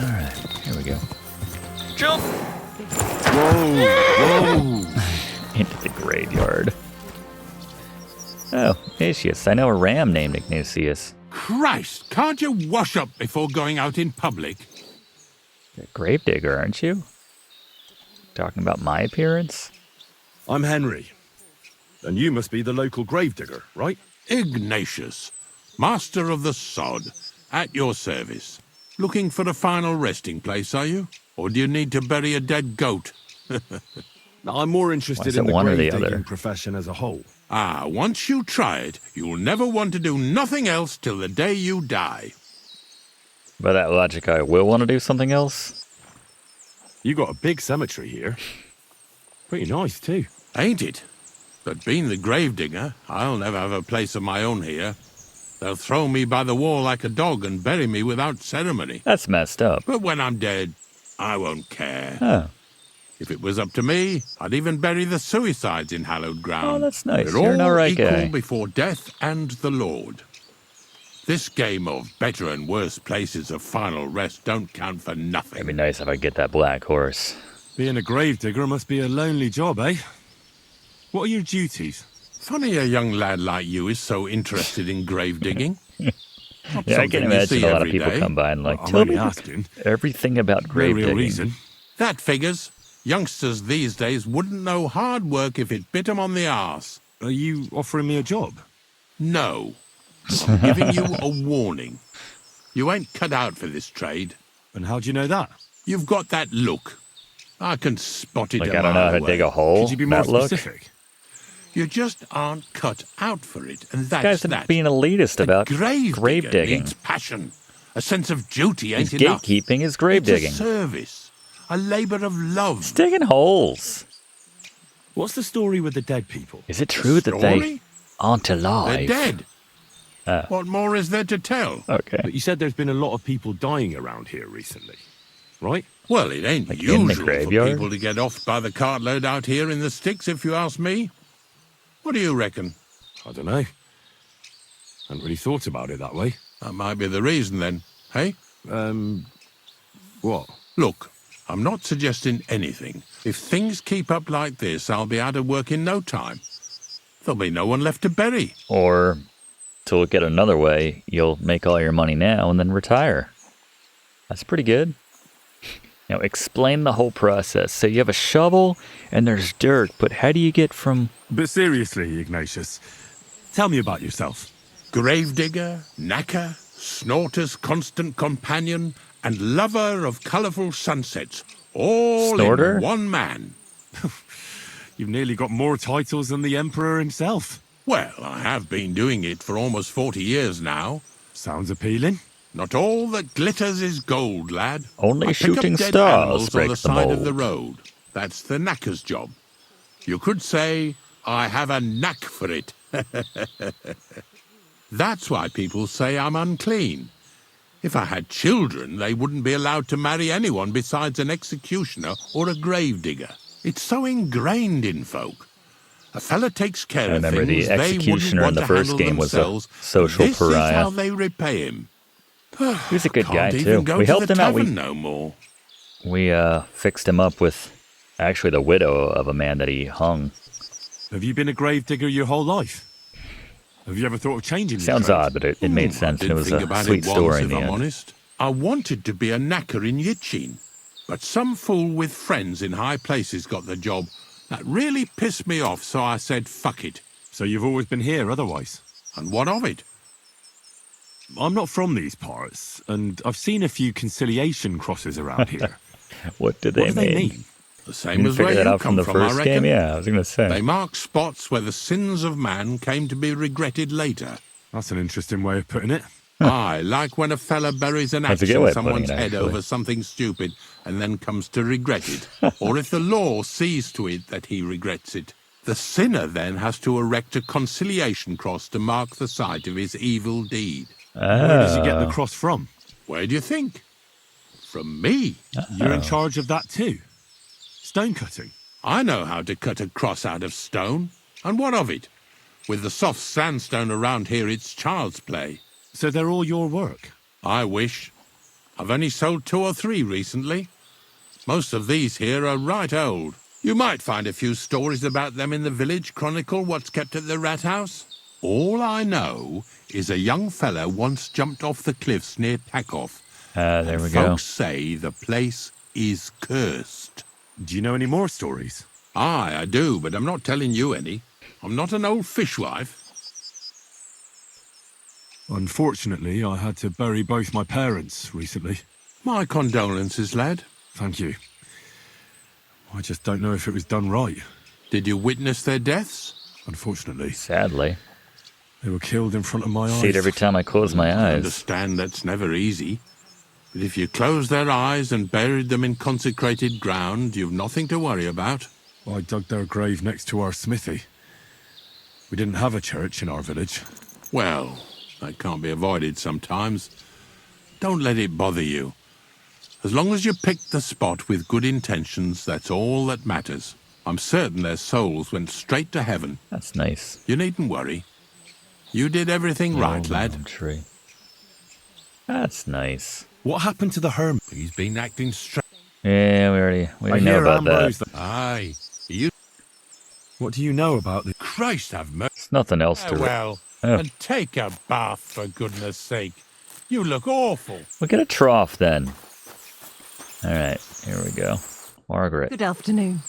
Alright, here we go. Jump! Whoa! Into the graveyard. Oh, Ignatius. I know a ram named Ignatius. Christ, can't you wash up before going out in public? You're a gravedigger, aren't you? Talking about my appearance? I'm Henry. And you must be the local gravedigger, right? Ignatius, master of the sod, at your service. Looking for a final resting place, are you? Or do you need to bury a dead goat? I'm more interested in the grave digging profession as a whole. Ah, once you try it, you'll never want to do nothing else till the day you die. By that logic, I will want to do something else. You got a big cemetery here. Pretty nice, too. Ain't it? But being the gravedigger, I'll never have a place of my own here. They'll throw me by the wall like a dog and bury me without ceremony. That's messed up. But when I'm dead, I won't care. Oh. If it was up to me, I'd even bury the suicides in hallowed ground. Oh, that's nice. They're You're an all alright equal guy. before death and the Lord. This game of better and worse places of final rest don't count for nothing. It'd be nice if I get that black horse. Being a gravedigger must be a lonely job, eh? What are your duties? Funny a young lad like you is so interested in grave digging. Yeah, I can imagine a lot of people come by and like, Well, I'm tell only me asking. everything about grave real digging. reason. That figures. Youngsters these days wouldn't know hard work if it bit 'em on the arse. Are you offering me a job? No. I'm giving you a warning. You ain't cut out for this trade. And how do you know that? You've got that look. I can spot it Like, a I don't know mile how to away. dig a hole. Could you be more that look? specific? You just aren't cut out for it, and This that's guy's that. being elitist about grave grave digger digging. needs passion. A sense of duty ain't He's enough. gatekeeping his grave It's digging. a service. A labour of love. He's digging holes. What's the story with the dead people? Is it true that they Story? aren't They're alive? dead. What more is there to tell? Okay. But you said there's been a lot of people dying around here recently, right? Well, it ain't Like in the usual for graveyard? people to get off by the cartload out here in the sticks, if you ask me. What do you reckon? I don't know. Hadn't really thought about it that way. That might be the reason then, hey? What? Look, I'm not suggesting anything. If things keep up like this, I'll be out of work in no time. There'll be no one left to bury. Or, to look at it another way, you'll make all your money now and then retire. That's pretty good. Now, explain the whole process. So you have a shovel and there's dirt, but how do you get from... But seriously, Ignatius, tell me about yourself. Gravedigger, knacker, snorter's constant companion, and lover of colourful sunsets, all Snorter? in one man. You've nearly got more titles than the Emperor himself. Well, I have been doing it for almost 40 years now. Sounds appealing. Not all that glitters is gold, lad. Only I pick shooting up dead stars animals on break the the side of mold. the road. That's the knacker's job. You could say I have a knack for it. That's why people say I'm unclean. If I had children, they wouldn't be allowed to marry anyone besides an executioner or a gravedigger. It's so ingrained in folk. A fella takes care I of remember things the they executioner in wouldn't the want to first handle game was a themselves. social This pariah. is how they repay him. He was a good guy, Can't too. even go We to helped the him out. tavern no more. We fixed him up with actually the widow of a man that he hung. Have you been a gravedigger your whole life? Have you ever thought of changing your Sounds trade? odd, but it made sense, and it Didn't was think a about sweet it once, story in if the I'm end. honest. I wanted to be a knacker in Yitchin, but some fool with friends in high places got the job. That really pissed me off, so I said, fuck it. So you've always been here otherwise? And what of it? I'm not from these parts, and I've seen a few conciliation crosses around here. What do they What do mean? they mean? The You same didn't as where figure that you out from come the from, I first reckon. game? Yeah, I was going to say. They mark spots where the sins of man came to be regretted later. That's an interesting way of putting it. Aye, like when a fella buries an That's a axe good way in of putting someone's it, head actually. over something stupid and then comes to regret it. Or if the law sees to it that he regrets it. The sinner then has to erect a conciliation cross to mark the site of his evil deed. Where does he get the cross from? Where do you think? From me. You're in charge of that too? Stone cutting? I know how to cut a cross out of stone. And what of it? With the soft sandstone around here, it's child's play. So they're all your work? I wish. I've only sold 2 or 3 recently. Most of these here are right old. You might find a few stories about them in the village chronicle what's kept at the rat house. All I know is a young fella once jumped off the cliffs near Takoff. There we go. Folks say the place is cursed. Do you know any more stories? Aye, I do, but I'm not telling you any. I'm not an old fishwife. Unfortunately, I had to bury both my parents recently. My condolences, lad. Thank you. I just don't know if it was done right. Did you witness their deaths? Unfortunately. Sadly. They were killed in front of my eyes. See it every time I close my I eyes. understand that's never easy. But if you closed their eyes and buried them in consecrated ground, you've nothing to worry about. I dug their grave next to our smithy. We didn't have a church in our village. Well, that can't be avoided sometimes. Don't let it bother you. As long as you picked the spot with good intentions, that's all that matters. I'm certain their souls went straight to heaven. That's nice. You needn't worry. You did everything right, lad. Tree. That's nice. What happened to the Hermit? He's been acting strange. Yeah, we already know about that. Aye. You. What do you know about the... Christ have mercy. There's nothing else to... Well, Oh. and take a bath, for goodness sake. You look awful. We'll get a trough then. Alright, here we go. Margaret. Good afternoon.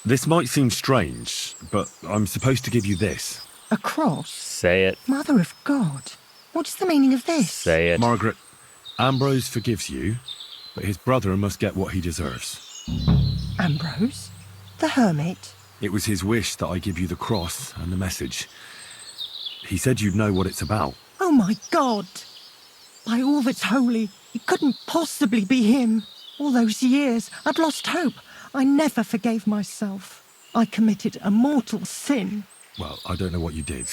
This might seem strange, but I'm supposed to give you this. A cross? Say it. Mother of God. What's the meaning of this? Say it. Margaret, Ambrose forgives you, but his brother must get what he deserves. Ambrose? The hermit? It was his wish that I give you the cross and the message. He said you'd know what it's about. Oh my God! By all that's holy, it couldn't possibly be him. All those years, I'd lost hope. I never forgave myself. I committed a mortal sin. Well, I don't know what you did.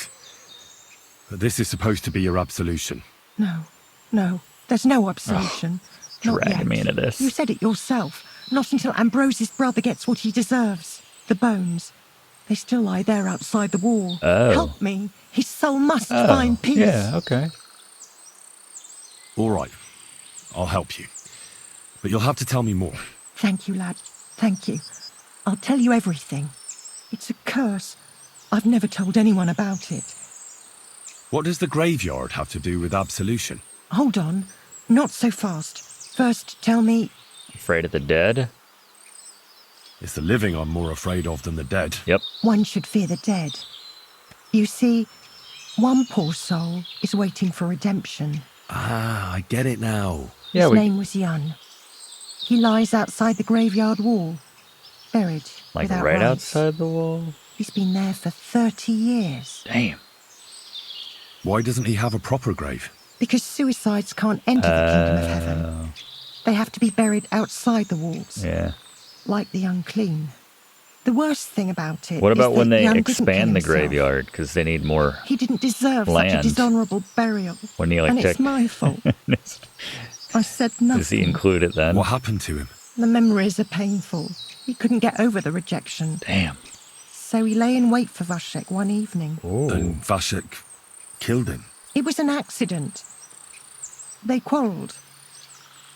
But this is supposed to be your absolution. No, there's no absolution. Not Dragging yet. me into this. You said it yourself. Not until Ambrose's brother gets what he deserves. The bones. They still lie there outside the wall. Oh. Help me. His soul must find peace. Yeah, okay. All right. I'll help you. But you'll have to tell me more. Thank you, lad. Thank you. I'll tell you everything. It's a curse. I've never told anyone about it. What does the graveyard have to do with absolution? Hold on. Not so fast. First, tell me... Afraid of the dead? It's the living I'm more afraid of than the dead. Yep. One should fear the dead. You see, one poor soul is waiting for redemption. Ah, I get it now. His name was Jan. He lies outside the graveyard wall, buried Like without right rites. outside the wall? He's been there for 30 years. Damn. Why doesn't he have a proper grave? Because suicides can't enter the kingdom of heaven. They have to be buried outside the walls. Yeah. Like the unclean. The worst thing about it What is about when that they Jan didn't kill expand the himself. graveyard because they need more He didn't deserve such land? a dishonourable burial. When he, like, and it's my fault. I said nothing. Does he include it then? What happened to him? The memories are painful. He couldn't get over the rejection. Damn. So he lay in wait for Vashek one evening. And Vashek killed him. It was an accident. They quarrelled.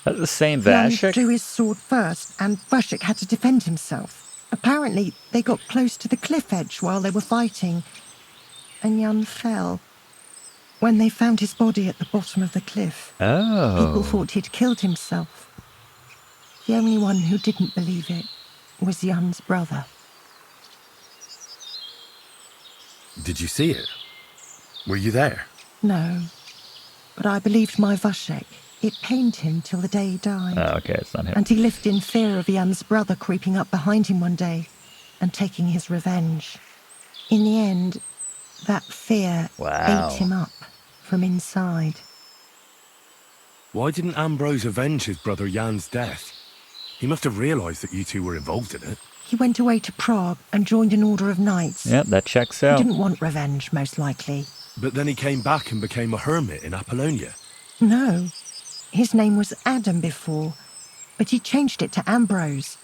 That's the same Jan Vashek? drew his sword first, and Vashek had to defend himself. Apparently, they got close to the cliff edge while they were fighting, and Jan fell. When they found his body at the bottom of the cliff, people thought he'd killed himself. The only one who didn't believe it was Jan's brother. Did you see it? Were you there? No, but I believed my Vashek. It pained him till the day he died. Oh, okay, it's not him. And he lived in fear of Jan's brother creeping up behind him one day and taking his revenge. In the end, that fear ate him up from inside. Why didn't Ambrose avenge his brother Jan's death? He must have realised that you two were involved in it. He went away to Prague and joined an order of knights. Yep, that checks He out. didn't want revenge, most likely. But then he came back and became a hermit in Apollonia. No. His name was Adam before, but he changed it to Ambrose.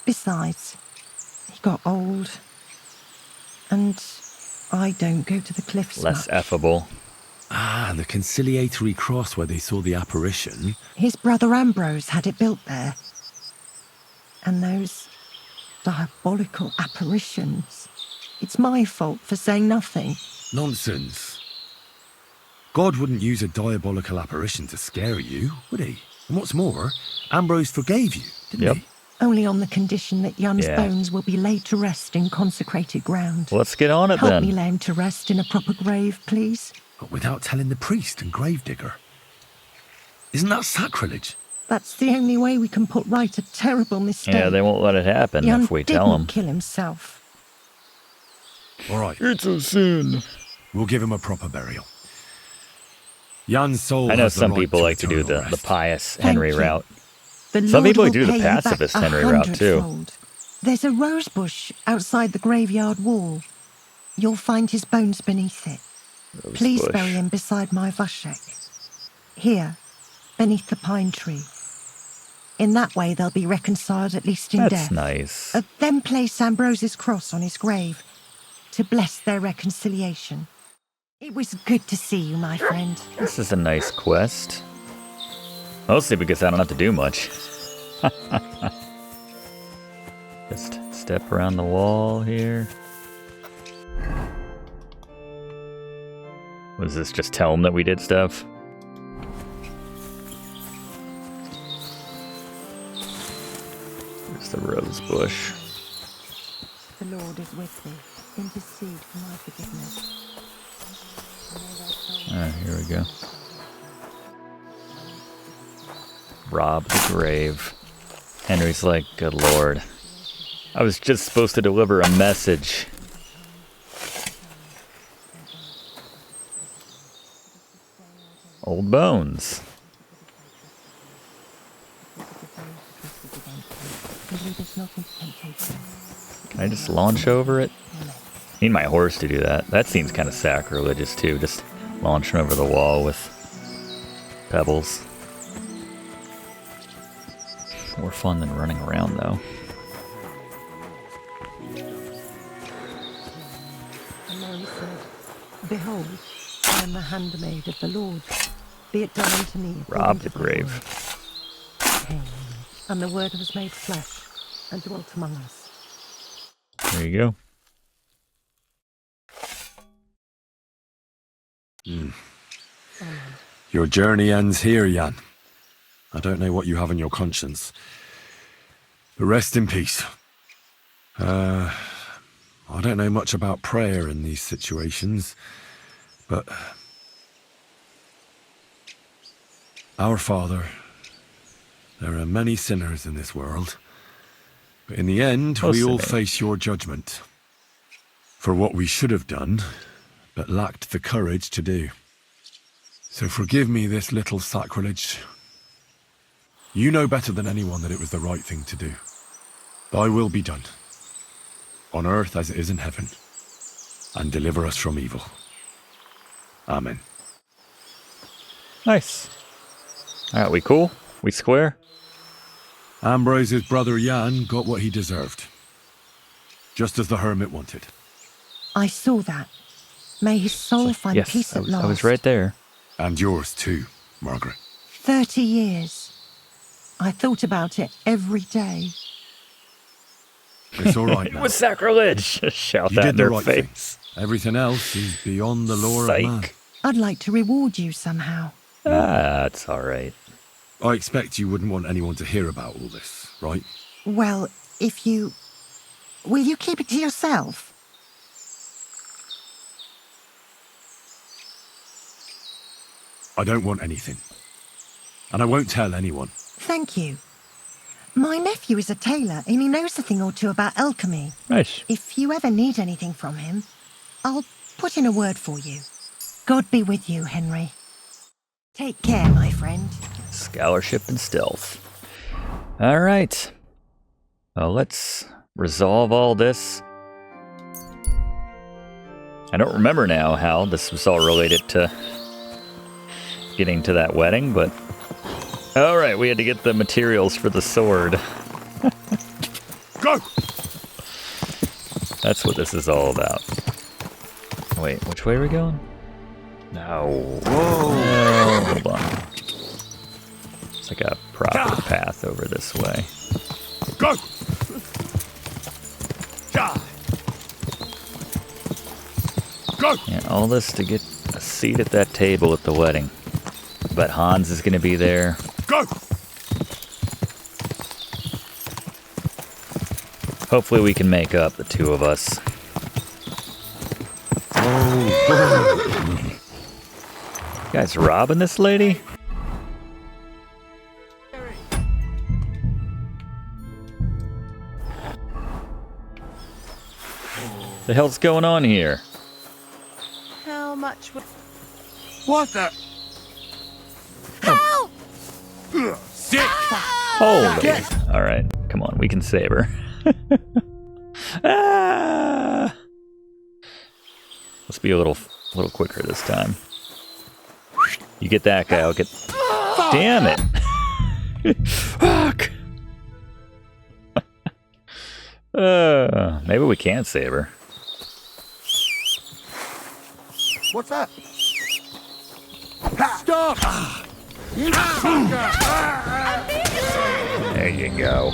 Besides, he got old. And I don't go to the cliffs Less much. effable. Ah, the conciliatory cross where they saw the apparition. His brother Ambrose had it built there. And those diabolical apparitions. It's my fault for saying nothing. Nonsense. God wouldn't use a diabolical apparition to scare you, would he? And what's more, Ambrose forgave you, didn't he? Only on the condition that Jan's Yeah. bones will be laid to rest in consecrated ground. Let's get on it Help then. me lay him to rest in a proper grave, please. But without telling the priest and gravedigger. Isn't that sacrilege? That's the only way we can put right a terrible mistake. Yeah, they won't let it happen Jan if we tell them. didn't kill himself. All right. It's a sin. We'll give him a proper burial. Jan's soul I know has the some right people to like to do eternal the rest. pious Thank Henry you. route. The Some Lord people will do the pay you back pacifist Henry route too. 100-fold. There's a rose bush outside the graveyard wall. You'll find his bones beneath it. Please bush. bury him beside my Vashek. Here, beneath the pine tree. In that way, they'll be reconciled, at least in That's death. nice. Then place Ambrose's cross on his grave to bless their reconciliation. It was good to see you, my friend. This is a nice quest. Mostly because I don't have to do much. Just step around the wall here. Was this just tell him that we did stuff? There's the rose bush. The Lord is with thee. Intercede for my forgiveness. Here we go. Rob the grave. Henry's like, good lord. I was just supposed to deliver a message. Old bones. Can I just launch over it? Need my horse to do that. That seems kind of sacrilegious too, just launching over the wall with pebbles. More fun than running around though. And Mary said, behold, I am the handmaid of the Lord. Be it done unto me. Rob the grave. And the word was made flesh and dwelt among us. There you go. Your journey ends here, Jan. I don't know what you have on your conscience. But rest in peace. I don't know much about prayer in these situations, but Our Father, there are many sinners in this world, but in the end, we all face your judgment for what we should have done, but lacked the courage to do. So forgive me this little sacrilege. You know better than anyone that it was the right thing to do. Thy will be done, on earth as it is in heaven, and deliver us from evil. Amen. Nice. Alright, we cool? We square? Ambrose's brother Jan got what he deserved, just as the Hermit wanted. I saw that. May his soul find peace at last. I was right there. And yours too, Margaret. 30 years. I thought about it every day. It's all right now. It was sacrilege. Shout that in their face. Thing. Everything else is beyond the law of man. I'd like to reward you somehow. It's all right. I expect you wouldn't want anyone to hear about all this, right? Well, if you... Will you keep it to yourself? I don't want anything. And I won't tell anyone. Thank you. My nephew is a tailor and he knows a thing or two about alchemy. Nice. If you ever need anything from him, I'll put in a word for you. God be with you, Henry. Take care, my friend. Scholarship and stealth. All right. Well, let's resolve all this. I don't remember now how this was all related to getting to that wedding, but... All right, we had to get the materials for the sword. Go! That's what this is all about. Wait, which way are we going? No. Whoa! Hold on. It's like a proper path over this way. Go! Go! Yeah, all this to get a seat at that table at the wedding. But Hans is going to be there. Go! Hopefully we can make up, the two of us. Oh. You guys robbing this lady? The hell's going on here? How much would... What the... Help! Sick! Holy. Alright, come on, we can save her. Let's be a little quicker this time. You get that guy, I'll get... Damn it! Fuck! Maybe we can't save her. What's that? Stop! You fucker! There you go.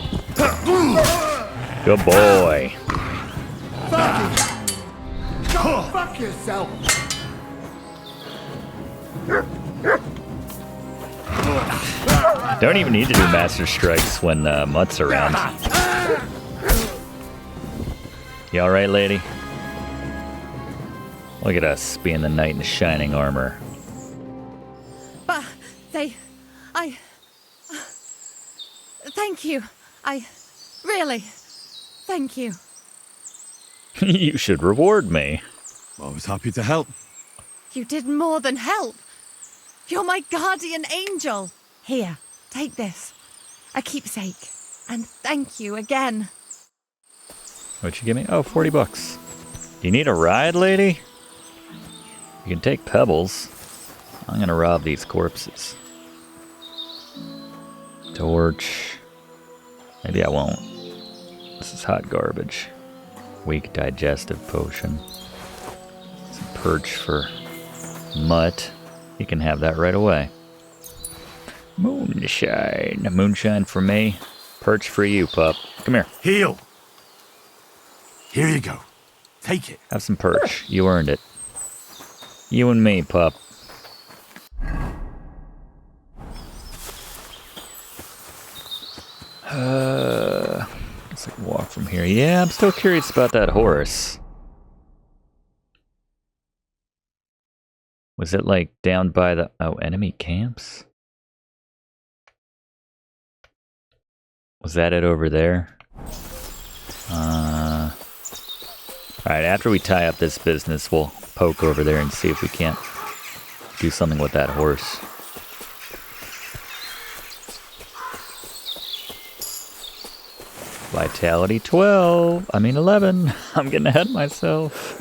Good boy. Go fuck yourself! Don't even need to do master strikes when Mutt's around. You alright, lady? Look at us being the knight in the shining armor. But thank you. Really, thank you. You should reward me. I was happy to help. You did more than help. You're my guardian angel. Here, take this. A keepsake. And thank you again. What'd you give me? Oh, 40 bucks. You need a ride, lady? You can take pebbles. I'm gonna rob these corpses. Torch. Maybe I won't. This is hot garbage. Weak digestive potion. Some perch for Mutt. You can have that right away. Moonshine. Moonshine for me. Perch for you, pup. Come here. Heal. Here you go. Take it. Have some perch. You earned it. You and me, pup. Let's like walk from here. Yeah, I'm still curious about that horse. Was it like down by the enemy camps? Was that it over there? Alright, after we tie up this business, we'll poke over there and see if we can't do something with that horse. Vitality 12. I mean 11. I'm getting ahead of myself.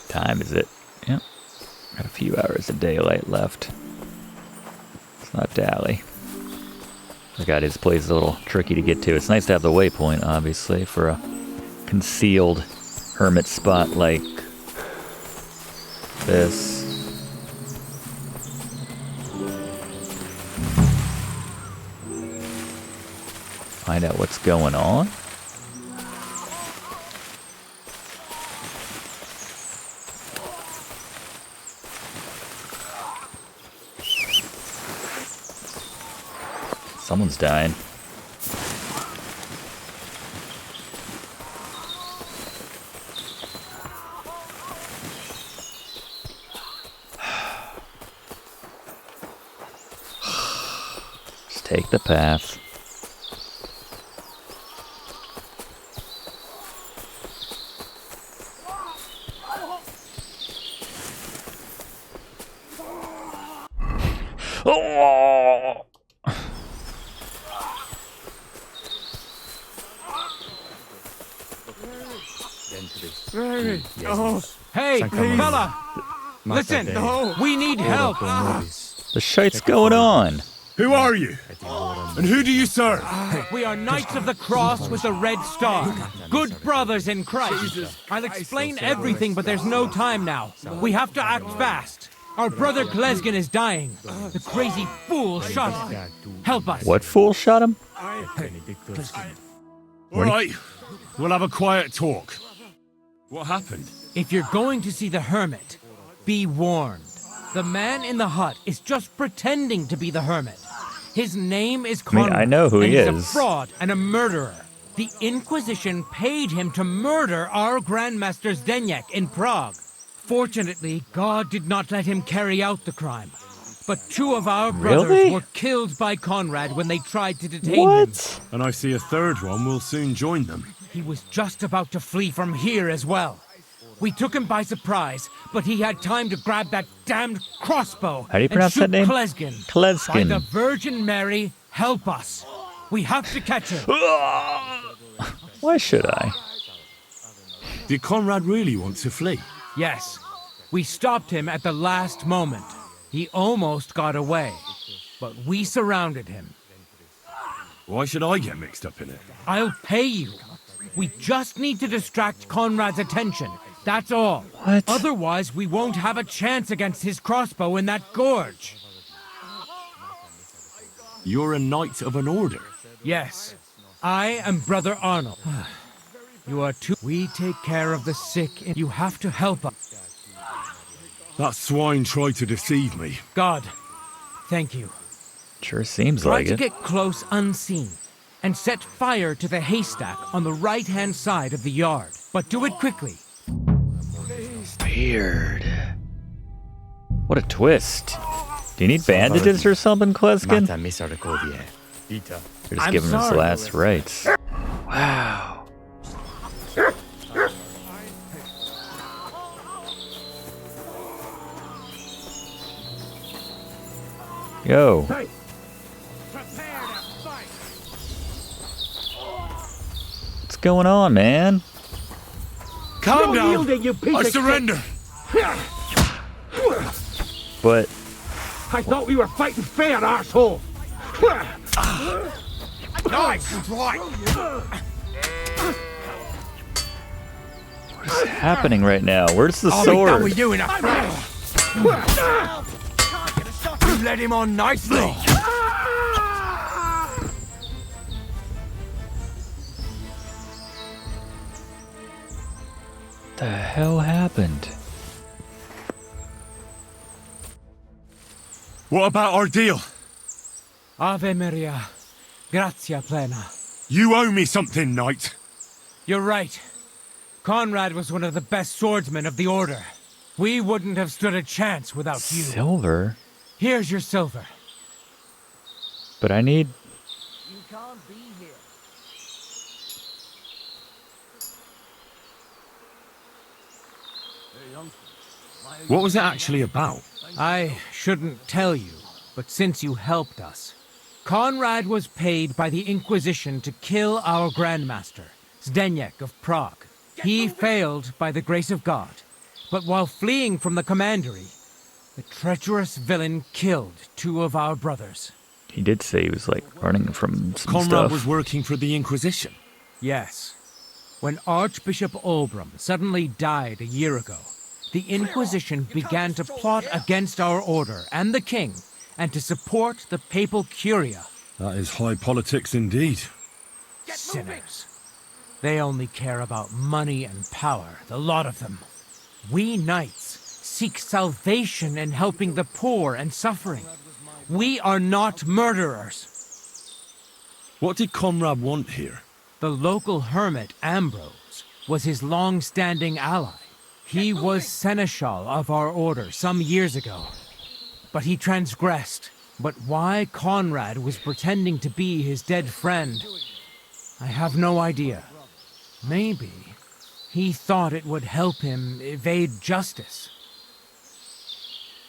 Time is it? Yep. Got a few hours of daylight left. It's not dally. Forgot his place is a little tricky to get to. It's nice to have the waypoint, obviously, for a concealed hermit spot like this. Find out what's going on. Someone's dying. Just take the path. Oh! Oh, hey, fella! Listen, we need help. The shite's going on. Who are you? And who do you serve? We are Knights of the Cross with the Red Star. Good brothers in Christ. I'll explain everything, but there's no time now. We have to act fast. Our brother Glesgan is dying. The crazy fool shot him. Help us. What fool shot him? All right, we'll have a quiet talk. What happened? If you're going to see the Hermit, be warned. The man in the hut is just pretending to be the Hermit. His name is Conrad. I know who he is. is. He's a fraud and a murderer. The Inquisition paid him to murder our Grandmaster Zdeněk in Prague. Fortunately, God did not let him carry out the crime. But 2 of our brothers were killed by Conrad when they tried to detain him. And I see a third one will soon join them. He was just about to flee from here as well. We took him by surprise, but he had time to grab that damned crossbow. How do you pronounce that name? Klesgen. Klesgen. By the Virgin Mary, help us. We have to catch him. Why should I? Did Conrad really want to flee? Yes. We stopped him at the last moment. He almost got away, but we surrounded him. Why should I get mixed up in it? I'll pay you. We just need to distract Conrad's attention. That's all. What? Otherwise, we won't have a chance against his crossbow in that gorge. You're a knight of an order. Yes. I am Brother Arnold. You are too... We take care of the sick. You have to help us. That swine tried to deceive me. God, thank you. Sure seems Try like to it. get close unseen and set fire to the haystack on the right-hand side of the yard. But do it quickly. Weird. What a twist. Do you need bandages or something, Kleskin? Or just give him his last rites. Wow. Yo. What's going on, man? Calm down. I surrender. But I thought we were fighting fair, arsehole. Nice. Right. what is happening right now? Where's the I'll sword? be done with you in a flash. You led him on nicely. What the hell happened? What about our deal? Ave Maria. Grazia plena. You owe me something, knight. You're right. Conrad was one of the best swordsmen of the Order. We wouldn't have stood a chance without you. Silver? Here's your silver. But I need... You can't be here. What was it actually about? I shouldn't tell you, but since you helped us, Conrad was paid by the Inquisition to kill our Grandmaster, Zdeněk of Prague. He failed by the grace of God, but while fleeing from the commandery, the treacherous villain killed 2 of our brothers. He did say he was, like, running from some Conrad stuff. was working for the Inquisition. Yes. When Archbishop Olbram suddenly died a year ago, the Inquisition began to plot against our order and the king, and to support the papal curia. That is high politics indeed. Sinners. They only care about money and power, the lot of them. We knights seek salvation in helping the poor and suffering. We are not murderers. What did Conrad want here? The local hermit, Ambrose, was his long-standing ally. He was seneschal of our order some years ago. But he transgressed. But why Conrad was pretending to be his dead friend, I have no idea. Maybe he thought it would help him evade justice.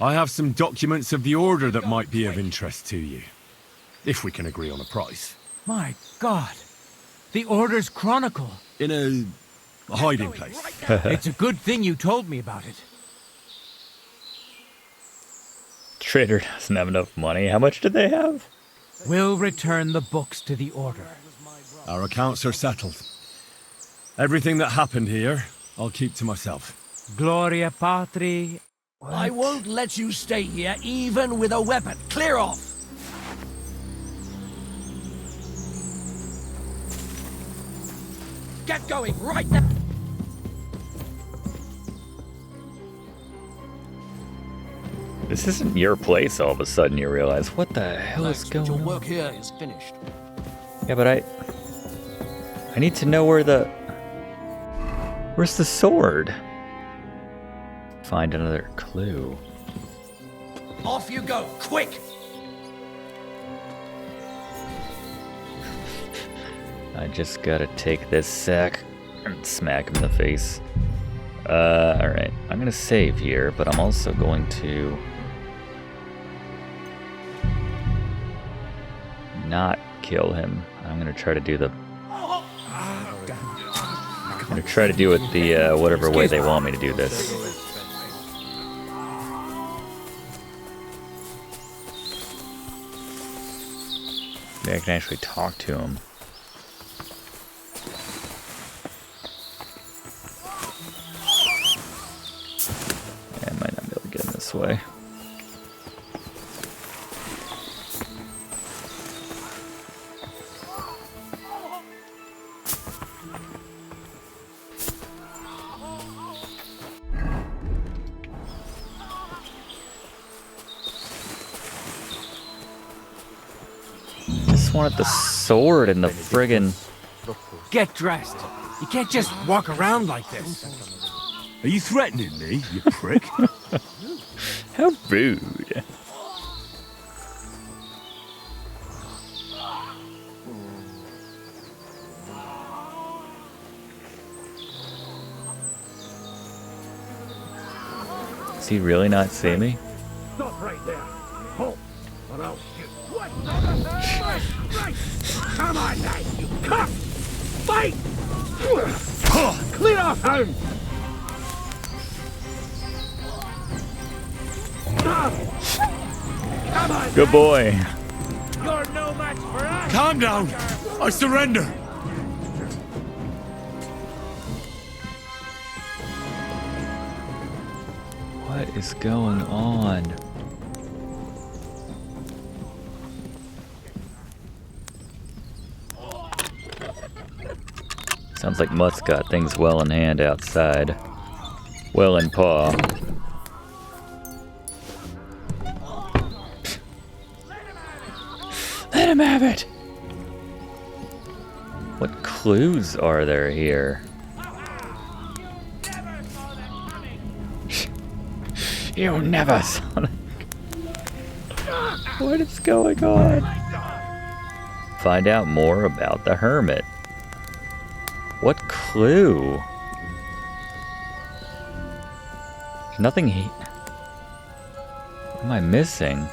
I have some documents of the Order that might be of interest to you. If we can agree on a price. My God. The Order's chronicle. In a hiding place. It's a good thing you told me about it. Trader doesn't have enough money. How much do they have? We'll return the books to the Order. Our accounts are settled. Everything that happened here, I'll keep to myself. Gloria Patri. What? I won't let you stay here, even with a weapon. Clear off! Get going, right now! This isn't your place, all of a sudden you realize. What the hell is going Your on? work here is finished. Yeah, but I need to know where the... Where's the sword? Find another clue. Off you go, quick! I just gotta take this sack and smack him in the face. Alright. I'm gonna save here, but I'm also going to... not kill him. I'm gonna try to do the... I'm gonna try to do it the, whatever way they want me to do this. Maybe I can actually talk to him. Yeah, I might not be able to get in this way. Just wanted the sword and the friggin'... Get dressed. You can't just walk around like this. Are you threatening me, you prick? How rude. Does he really not see me? Stop right there. Halt, or I'll shoot. What? Come on, then, you cunt! Fight! Clear off home! Come on, Good boy. you're no match for us! Calm down! I surrender! What is going on? Sounds like Mutt's got things well in hand outside. Well in paw. Let him have it! What clues are there here? You never, Sonic. What is going on? Find out more about the Hermit. What clue? Nothing he... What am I missing?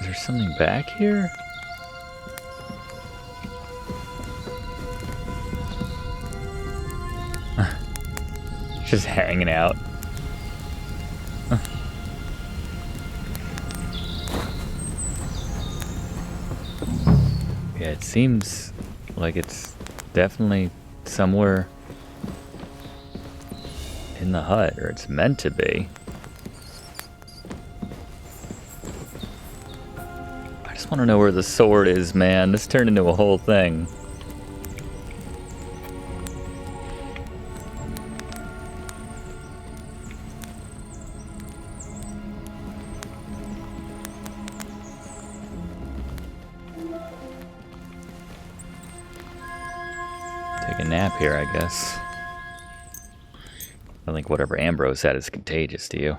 Is there something back here? Just hanging out. Yeah, it seems like it's definitely somewhere in the hut, or it's meant to be. I just want to know where the sword is, man. This turned into a whole thing. Take a nap here, I guess. I think whatever Ambrose had is contagious to you.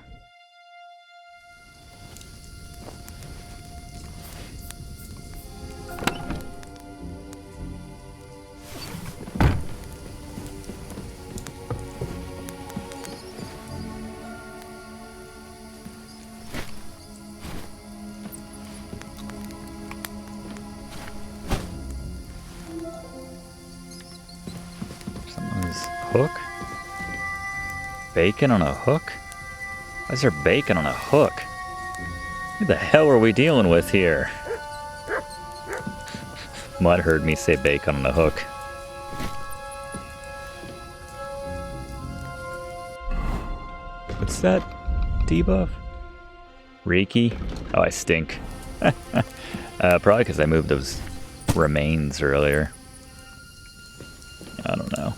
Something's hook? Bacon on a hook? Why is there bacon on a hook? What the hell are we dealing with here? Mutt heard me say bacon on a hook. What's that debuff? Reiki? Oh, I stink. Probably because I moved those remains earlier. I don't know.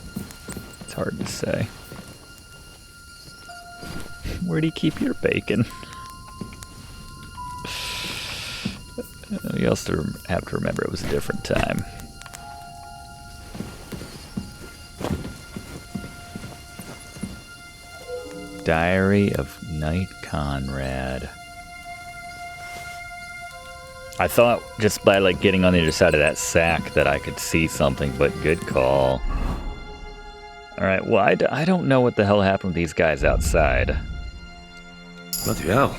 It's hard to say. Where do you keep your bacon? You also have to remember it was a different time. Diary of Knight Conrad. I thought just by like getting on the other side of that sack that I could see something, but good call. Alright, well I don't know what the hell happened with these guys outside. Bloody hell.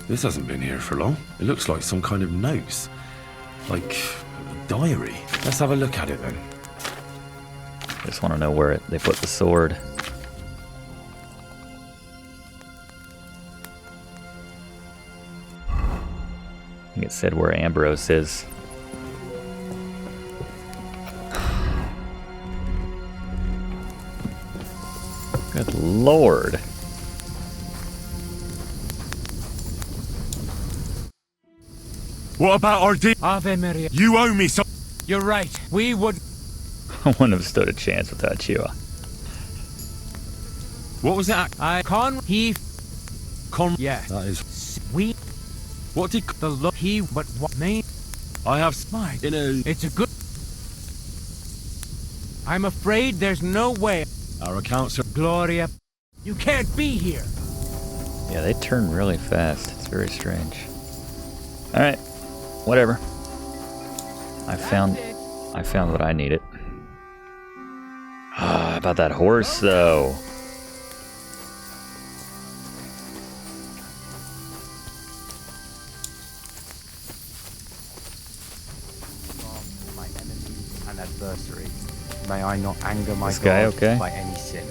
This hasn't been here for long. It looks like some kind of notes. Like a diary. Let's have a look at it then. Just want to know where they put the sword. I think it said where Ambrose is. Good lord. What about our deal? Ave Maria. You owe me some. You're right. We would. I wouldn't have stood a chance without you. What was that? Yeah. That is. We. What did the look he? But what main? I have Smite. in a. It's a good. I'm afraid there's no way. Our accounts are. Gloria, you can't be here. Yeah, they turn really fast. It's very strange. All right, whatever. I found what I needed. About that horse, though. My enemies and adversaries. May I not anger my This guy God okay? by any sin.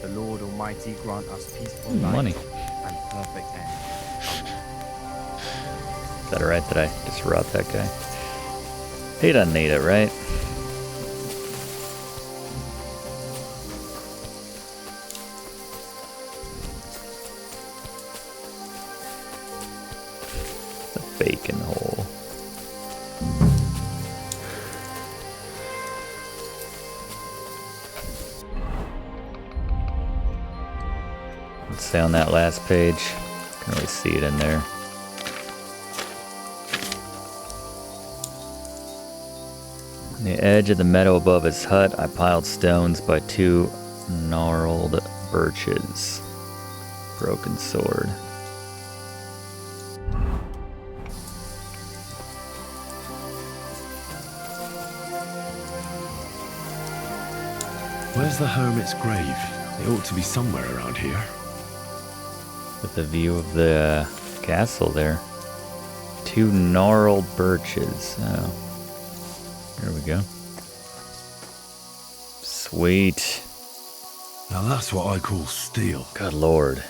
The Lord Almighty grant us peaceful life Money. and perfect end. Is that alright that I just robbed that guy? He doesn't need it, right? The bacon hole. Let's stay on that last page. Can't really see it in there. On the edge of the meadow above his hut, I piled stones by 2 gnarled birches. Broken sword. Where's the hermit's grave? It ought to be somewhere around here. With the view of the castle there. 2 gnarled birches. Oh. There we go. Sweet. Now that's what I call steel. Good lord.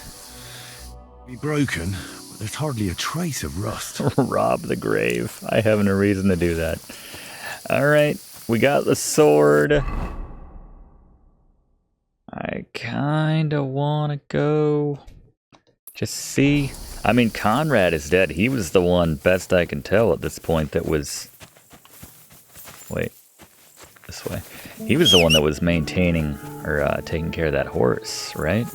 Be broken, but there's hardly a trace of rust. Rob the grave. I have no reason to do that. Alright, we got the sword. I kinda wanna go just see. I mean, Conrad is dead. He was the one, best I can tell at this point, that was... Wait. This way. He was the one that was maintaining, or taking care of that horse, right?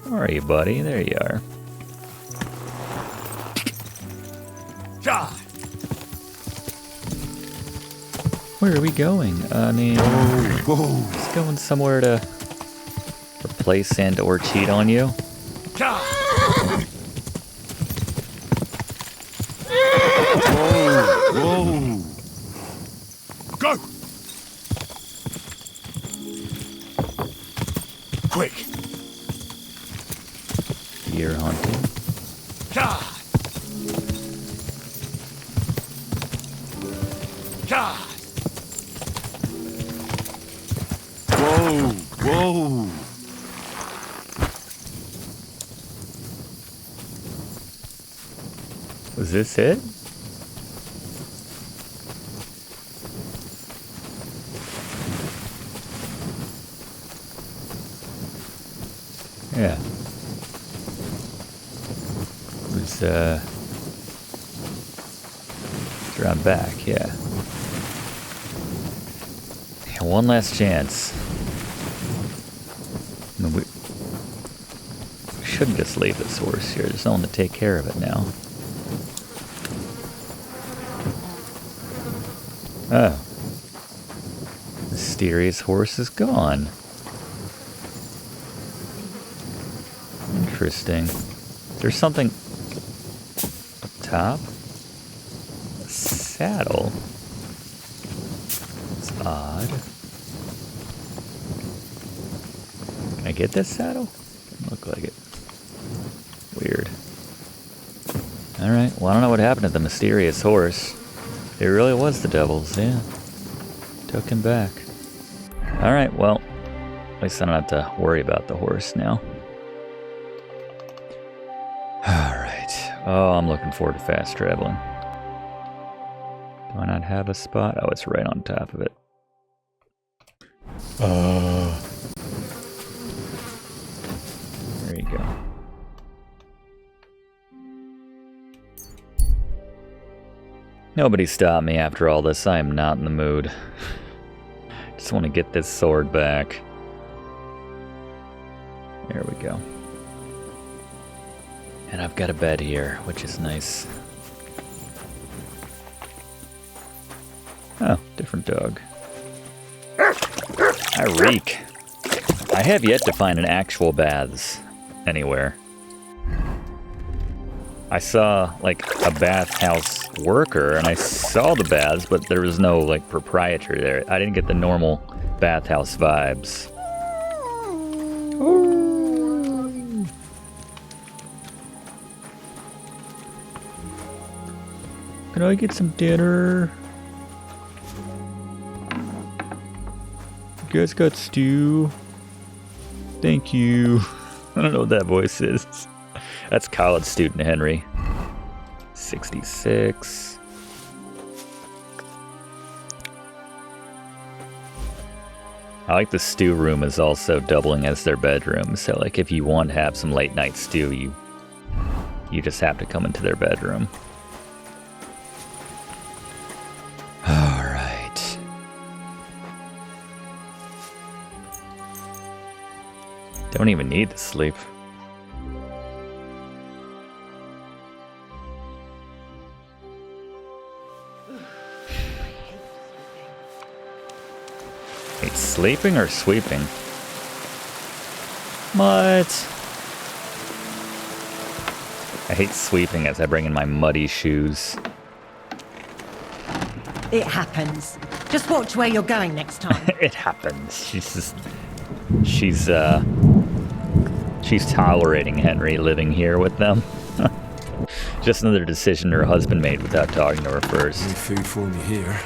Where are you, buddy? There you are. Where are we going? I mean, just going somewhere to replace and or cheat on you. Whoa! Go! Quick! Deer hunting. God! Whoa! Whoa! Was this it? Yeah. It was, it's around back, yeah. Yeah, one last chance. I mean, we shouldn't just leave this horse here. There's no one to take care of it now. Oh. mysterious horse is gone. Interesting. There's something up top? A saddle? It's odd. Can I get this saddle? Doesn't look like it. Weird. Alright, well I don't know what happened to the mysterious horse. It really was the devil's, yeah. Took him back. Alright, well, at least I don't have to worry about the horse now. Alright. Oh, I'm looking forward to fast traveling. Do I not have a spot? Oh, it's right on top of it. There you go. Nobody stopped me after all this. I am not in the mood. Just want to get this sword back. There we go. And I've got a bed here, which is nice. Oh, different dog. I reek. I have yet to find an actual baths anywhere. I saw, like, a bathhouse worker, and I saw the baths, but there was no, like, proprietor there. I didn't get the normal bathhouse vibes. Can I get some dinner? You guys got stew? Thank you. I don't know what that voice is. That's college student Henry. 66. I like the stew room is also doubling as their bedroom. So like if you want to have some late night stew, you just have to come into their bedroom. Alright. Don't even need to sleep. Wait, sleeping or sweeping? What? I hate sweeping as I bring in my muddy shoes. It happens. Just watch where you're going next time. It happens. She's tolerating Henry living here with them. Just another decision her husband made without talking to her first. No food for me here.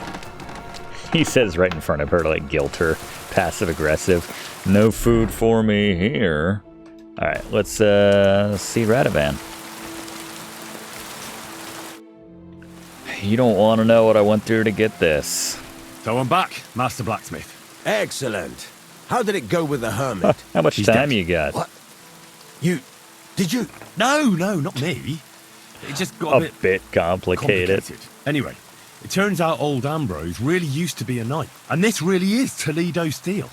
He says right in front of her to like guilt her, passive aggressive. No food for me here. All right, let's see Radovan. You don't want to know what I went through to get this. So I'm back, Master Blacksmith. Excellent. How did it go with the Hermit? How much time you got? What? Did you? No, not me. It just got a bit complicated. Anyway, it turns out old Ambrose really used to be a knight. And this really is Toledo steel.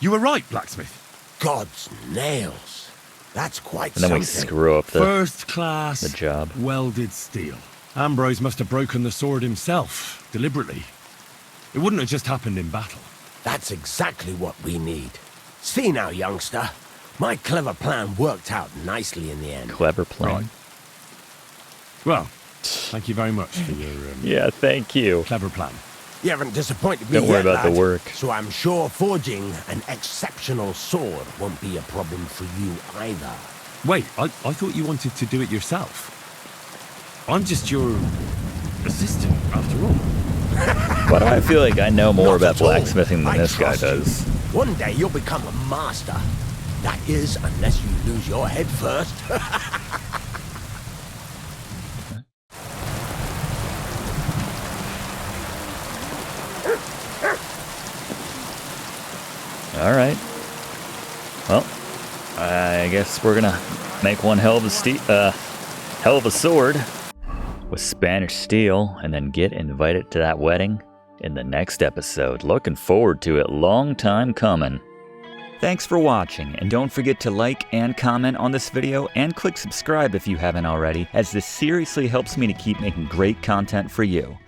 You were right, Blacksmith. God's nails. That's quite and then something. We screw up the first class the job. Welded steel. Ambrose must have broken the sword himself, deliberately. It wouldn't have just happened in battle. That's exactly what we need. See now, youngster. My clever plan worked out nicely in the end. Clever plan? Right. Well, thank you very much for your... yeah, thank you. Clever plan. You haven't disappointed me Don't worry yet, about lad. the work. So I'm sure forging an exceptional sword won't be a problem for you either. Wait, I thought you wanted to do it yourself. I'm just your assistant, after all. Why do I feel like I know more Not about at all. blacksmithing than I this guy trust you. does? One day you'll become a master. That is, unless you lose your head first. All right. Well, I guess we're gonna make one hell of a sword with Spanish steel, and then get invited to that wedding in the next episode. Looking forward to it. Long time coming. Thanks for watching, and don't forget to like and comment on this video, and click subscribe if you haven't already, as this seriously helps me to keep making great content for you.